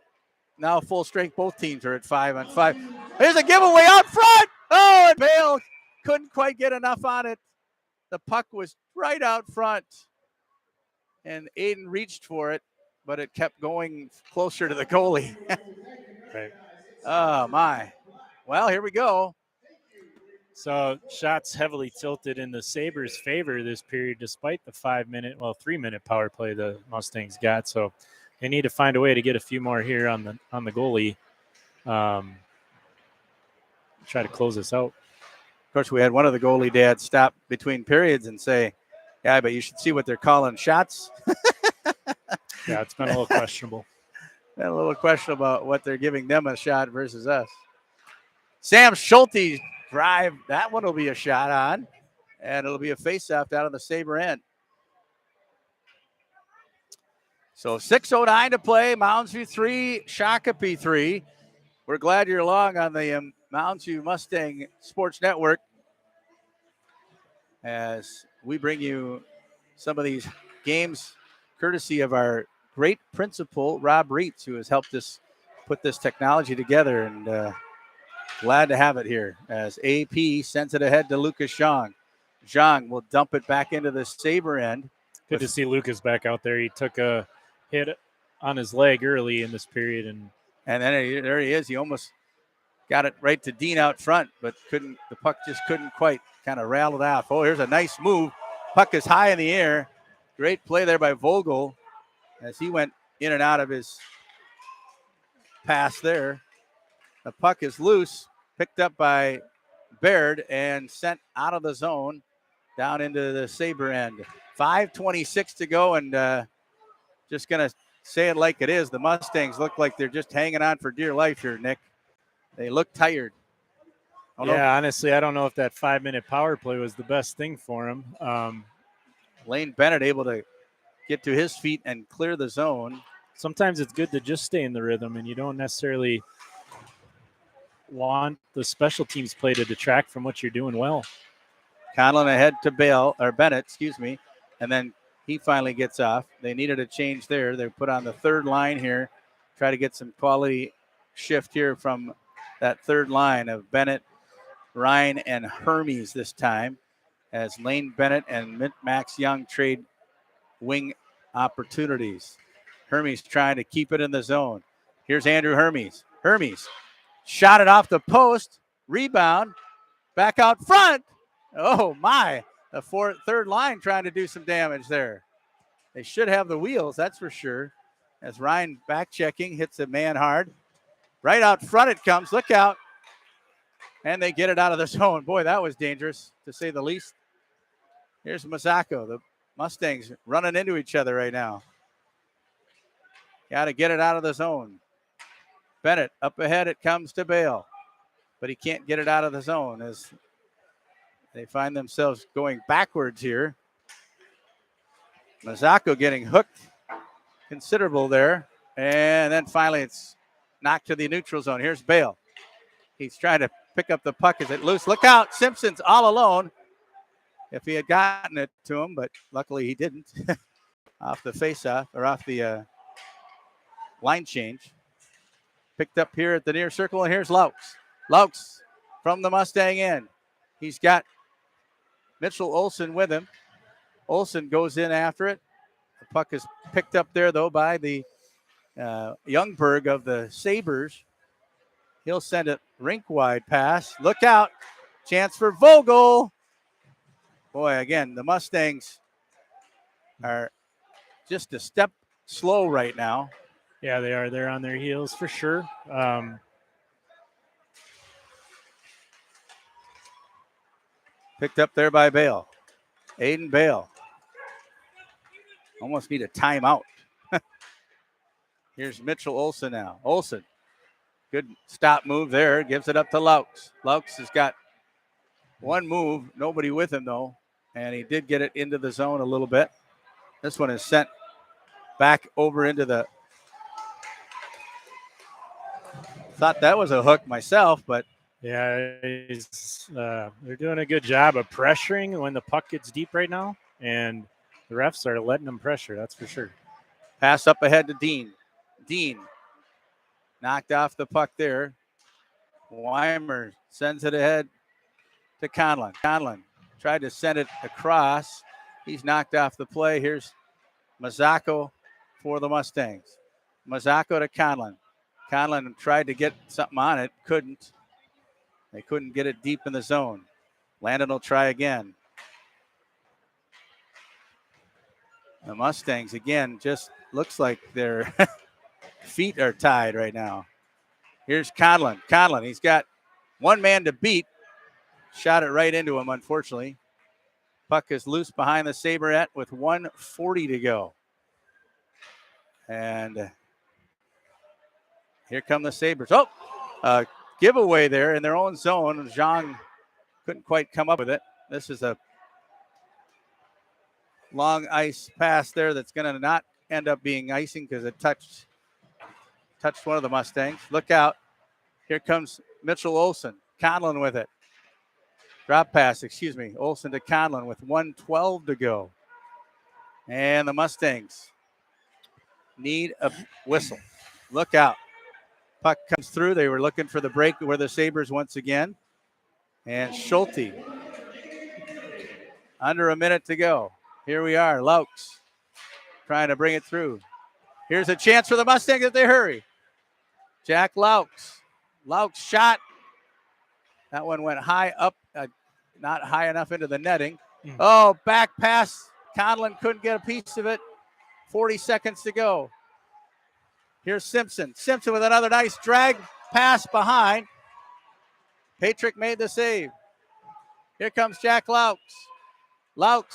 now full strength. Both teams are at 5-on-5. Here's a giveaway out front. Oh, and Bale couldn't quite get enough on it. The puck was right out front. And Aiden reached for it, but it kept going closer to the goalie. Right. Oh, my. Well, here we go. So shots heavily tilted in the Sabres' favor this period, despite the 3-minute power play the Mustangs got. So they need to find a way to get a few more here on the goalie. Try to close this out. Of course, we had one of the goalie dads stop between periods and say, yeah, but you should see what they're calling shots. Yeah, it's been a little questionable. Been a little questionable about what they're giving them a shot versus us. Sam Schulte drive. That one will be a shot on, and it'll be a face-off down on the Sabre end. So 6:09 to play. Mounds View 3, Shakopee 3. We're glad you're along on the Mounds View Mustang Sports Network as we bring you some of these games courtesy of our great principal, Rob Reitz, who has helped us put this technology together, and glad to have it here as AP sends it ahead to Lucas Zhang. Zhang will dump it back into the Sabre end. Good to see Lucas back out there. He took a hit on his leg early in this period. And then there he is. He almost got it right to Dean out front, but the puck just couldn't quite kind of rattle it off. Oh, here's a nice move. Puck is high in the air. Great play there by Vogel as he went in and out of his pass there. The puck is loose, picked up by Baird and sent out of the zone down into the Sabre end. 5:26 to go, and just going to say it like it is. The Mustangs look like they're just hanging on for dear life here, Nick. They look tired. Oh, no. Yeah, honestly, I don't know if that 5-minute power play was the best thing for him. Lane Bennett able to get to his feet and clear the zone. Sometimes it's good to just stay in the rhythm, and you don't necessarily want the special teams play to detract from what you're doing well. Conlon ahead to Bennett, and then he finally gets off. They needed a change there. They put on the third line here, try to get some quality shift here from that third line of Bennett, Ryan, and Hermes this time, as Lane Bennett and Max Young trade wing opportunities. Hermes trying to keep it in the zone. Here's Andrew Hermes. Hermes shot it off the post, rebound, back out front. Oh, my. The third line trying to do some damage there. They should have the wheels, that's for sure. As Ryan back checking, hits a man hard. Right out front it comes. Look out. And they get it out of the zone. Boy, that was dangerous, to say the least. Here's Mazzacco. The Mustangs running into each other right now. Got to get it out of the zone. Bennett up ahead. It comes to Bale. But he can't get it out of the zone as they find themselves going backwards here. Mazzacco getting hooked considerable there. And then finally it's knocked to the neutral zone. Here's Bale. He's trying to pick up the puck. Is it loose? Look out. Simpson's all alone. If he had gotten it to him, but luckily he didn't. Off the face-off, or off the line change. Picked up here at the near circle, and here's Laux. Laux from the Mustang end. He's got Mitchell Olsen with him. Olsen goes in after it. The puck is picked up there, though, by the Youngberg of the Sabres. He'll send it rink-wide pass. Look out. Chance for Vogel. Boy, again, the Mustangs are just a step slow right now. Yeah, they are. They're on their heels for sure. Picked up there by Bale. Aiden Bale. Almost need a timeout. Here's Mitchell Olsen now. Olsen. Good stop move there. Gives it up to Laux. Laux has got one move. Nobody with him, though. And he did get it into the zone a little bit. This one is sent back over into the... Thought that was a hook myself, but... Yeah, they're doing a good job of pressuring when the puck gets deep right now. And the refs are letting them pressure, that's for sure. Pass up ahead to Dean. Dean knocked off the puck there. Weimer sends it ahead to Conlon. Conlon tried to send it across. He's knocked off the play. Here's Mazzacco for the Mustangs. Mazzacco to Conlon. Conlon tried to get something on it. Couldn't. They couldn't get it deep in the zone. Landon will try again. The Mustangs, again, just looks like their feet are tied right now. Here's Conlon. Conlon, he's got one man to beat. Shot it right into him, unfortunately. Puck is loose behind the Saberette with 1:40 to go. And here come the Sabres. Oh, giveaway there in their own zone. Zhang couldn't quite come up with it. This is a long ice pass there that's going to not end up being icing because it touched one of the Mustangs. Look out. Here comes Mitchell Olsen. Conlon with it. Drop pass, Olsen to Conlon with 1:12 to go. And the Mustangs need a whistle. Look out. Puck comes through. They were looking for the break where the Sabres once again. And Schulte. Under a minute to go. Here we are. Laux trying to bring it through. Here's a chance for the Mustangs if they hurry. Jack Laux. Laux shot. That one went high up, not high enough into the netting. Oh, back pass. Conlon couldn't get a piece of it. 40 seconds to go. Here's Simpson. Simpson with another nice drag pass behind. Patrick made the save. Here comes Jack Laux. Laux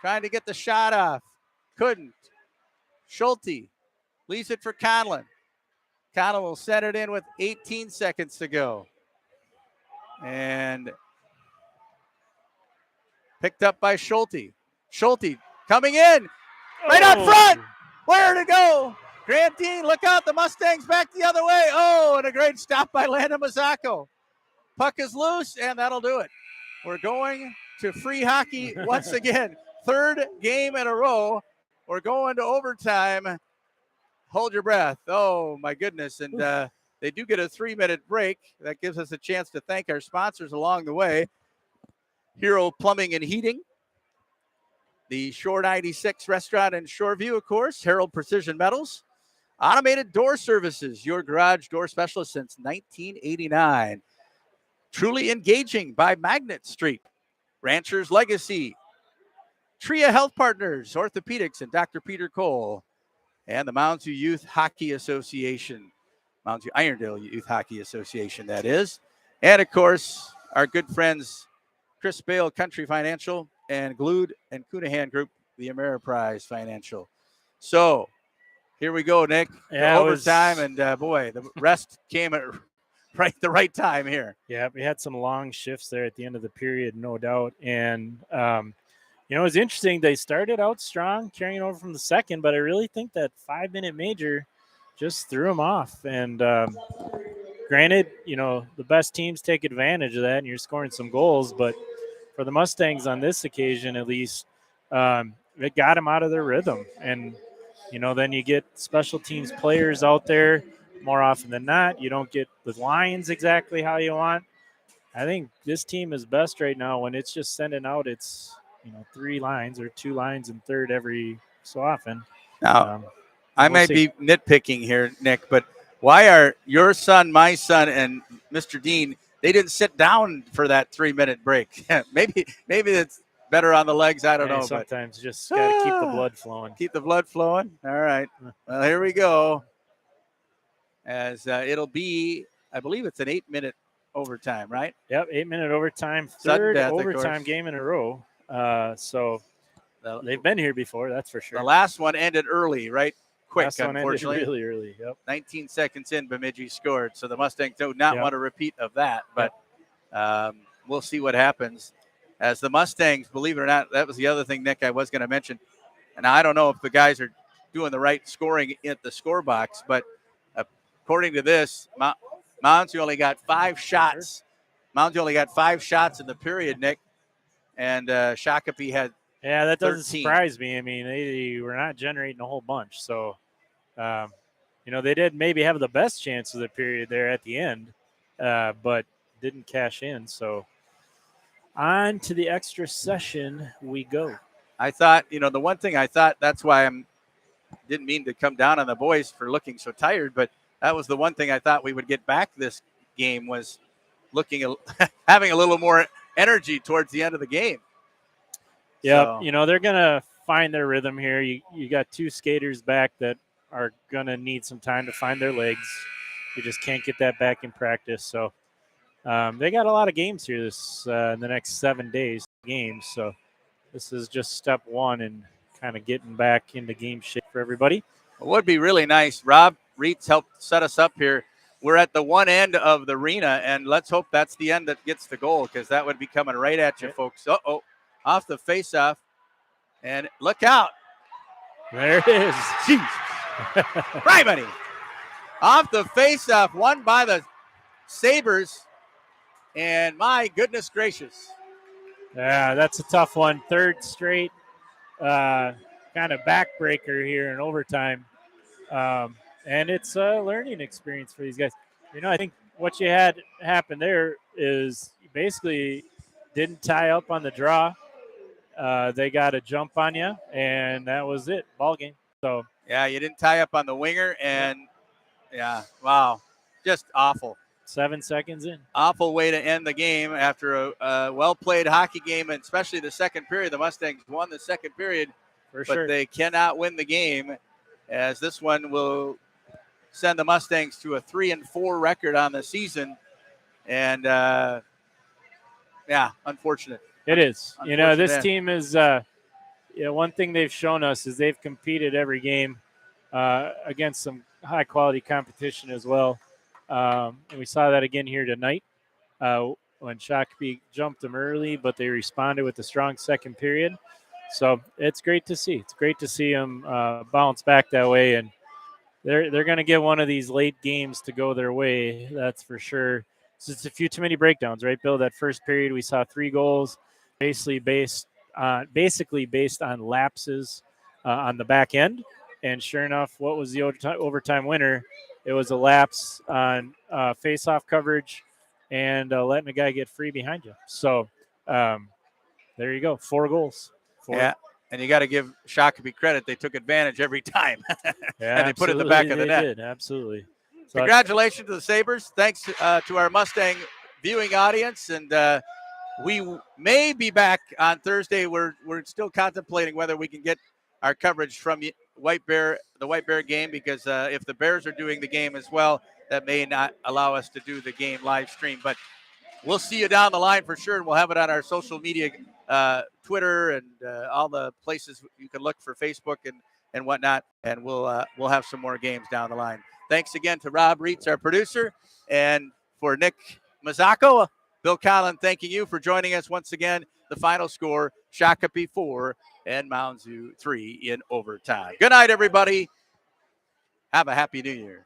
trying to get the shot off. Couldn't. Schulte leaves it for Conlon. Connell will set it in with 18 seconds to go. And picked up by Schulte. Schulte coming in. Right out front. Where to go? Grantine, look out. The Mustangs back the other way. Oh, and a great stop by Landon Mazzocco. Puck is loose, and that'll do it. We're going to free hockey once again. Third game in a row. We're going to overtime. Hold your breath. Oh, my goodness. And they do get a 3-minute break. That gives us a chance to thank our sponsors along the way. Hero Plumbing and Heating. The Shore 96 Restaurant in Shoreview, of course. Harold Precision Metals. Automated Door Services, your garage door specialist since 1989. Truly Engaging by Magnet Street. Rancher's Legacy. Tria Health Partners, Orthopedics, and Dr. Peter Cole. And the Mounds Youth Hockey Association. Mounds Irondale Youth Hockey Association, that is. And, of course, our good friends, Chris Bale Country Financial and Glued and Cunahan Group, the Ameriprise Financial. So, here we go, Nick. Yeah, overtime, and boy, the rest came at the right time here. Yeah, we had some long shifts there at the end of the period, no doubt. And, it was interesting. They started out strong, carrying over from the second, but I really think that 5-minute major just threw them off. And granted, the best teams take advantage of that, and you're scoring some goals. But for the Mustangs on this occasion, at least, it got them out of their rhythm. And, then you get special teams players out there more often than not. You don't get the lines exactly how you want. I think this team is best right now when it's just sending out its, 3 lines or 2 lines in third every so often. Now, I may be nitpicking here, Nick, but why are your son, my son, and Mr. Dean, they didn't sit down for that 3-minute break? maybe it's better on the legs. I don't know. Sometimes just got to keep the blood flowing. Keep the blood flowing. All right. Well, here we go. As it'll be, I believe it's an 8-minute overtime, right? Yep, 8-minute overtime. Sudden Third death, overtime game in a row. So they've been here before, that's for sure. The last one ended early, right? Quick, last one unfortunately. Ended really early. Yep. 19 seconds in, Bemidji scored. So the Mustangs do not want a repeat of that, but we'll see what happens. As the Mustangs, believe it or not, that was the other thing, Nick, I was going to mention. And I don't know if the guys are doing the right scoring at the score box, but according to this, Mounds only got 5 shots. Mounds only got 5 shots in the period, Nick. And Shakopee had that doesn't 13. surprise me. I mean, they were not generating a whole bunch. So, they did maybe have the best chance of the period there at the end, but didn't cash in. So, on to the extra session we go. I thought, the one thing I thought, that's why didn't mean to come down on the boys for looking so tired, but that was the one thing I thought we would get back this game was having a little more energy towards the end of the game. Yeah, so. They're going to find their rhythm here. You got 2 skaters back that are going to need some time to find their legs. You just can't get that back in practice. So they got a lot of games here in the next 7 days games. So this is just step 1 and kind of getting back into game shape for everybody. It would be really nice. Rob Reitz helped set us up here. We're at the one end of the arena, and let's hope that's the end that gets the goal because that would be coming right at you, folks. Uh-oh, off the face-off, and look out. There it is. Jeez. Criminy. Off the face-off, won by the Sabres, and my goodness gracious. Yeah, that's a tough one. Third straight kind of backbreaker here in overtime. And it's a learning experience for these guys. I think what you had happen there is you basically didn't tie up on the draw. They got a jump on you, and that was it, ball game. So yeah, you didn't tie up on the winger, and wow, just awful. 7 seconds in. Awful way to end the game after a well-played hockey game, and especially the second period. The Mustangs won the second period, but they cannot win the game, as this one will send the Mustangs to a 3-4 record on the season. And, unfortunate. It is. This team is one thing they've shown us is they've competed every game against some high quality competition as well. And we saw that again here tonight when Shakopee jumped them early, but they responded with a strong second period. So it's great to see. It's great to see them bounce back that way, and they're going to get one of these late games to go their way. That's for sure. So it's a few too many breakdowns, right, Bill? That first period we saw 3 goals, basically based on lapses on the back end. And sure enough, what was the overtime winner? It was a lapse on face-off coverage and letting a guy get free behind you. So there you go, 4 goals. Yeah, and you got to give Shakopee credit. They took advantage every time, Yeah, and they put it in the back of the net. Did, absolutely. So congratulations to the Sabres. Thanks to our Mustang viewing audience, and we may be back on Thursday. We're still contemplating whether we can get our coverage from the White Bear game, because if the Bears are doing the game as well, that may not allow us to do the game live stream. But we'll see you down the line for sure, and we'll have it on our social media, Twitter, and all the places you can look for, Facebook and whatnot. And we'll have some more games down the line. Thanks again to Rob Reitz, our producer, and for Nick Mazzacco, Bill Collin, thanking you for joining us once again. The final score: Shakopee 4 and Mounds 3 in overtime. Good night, everybody. Have a happy New Year.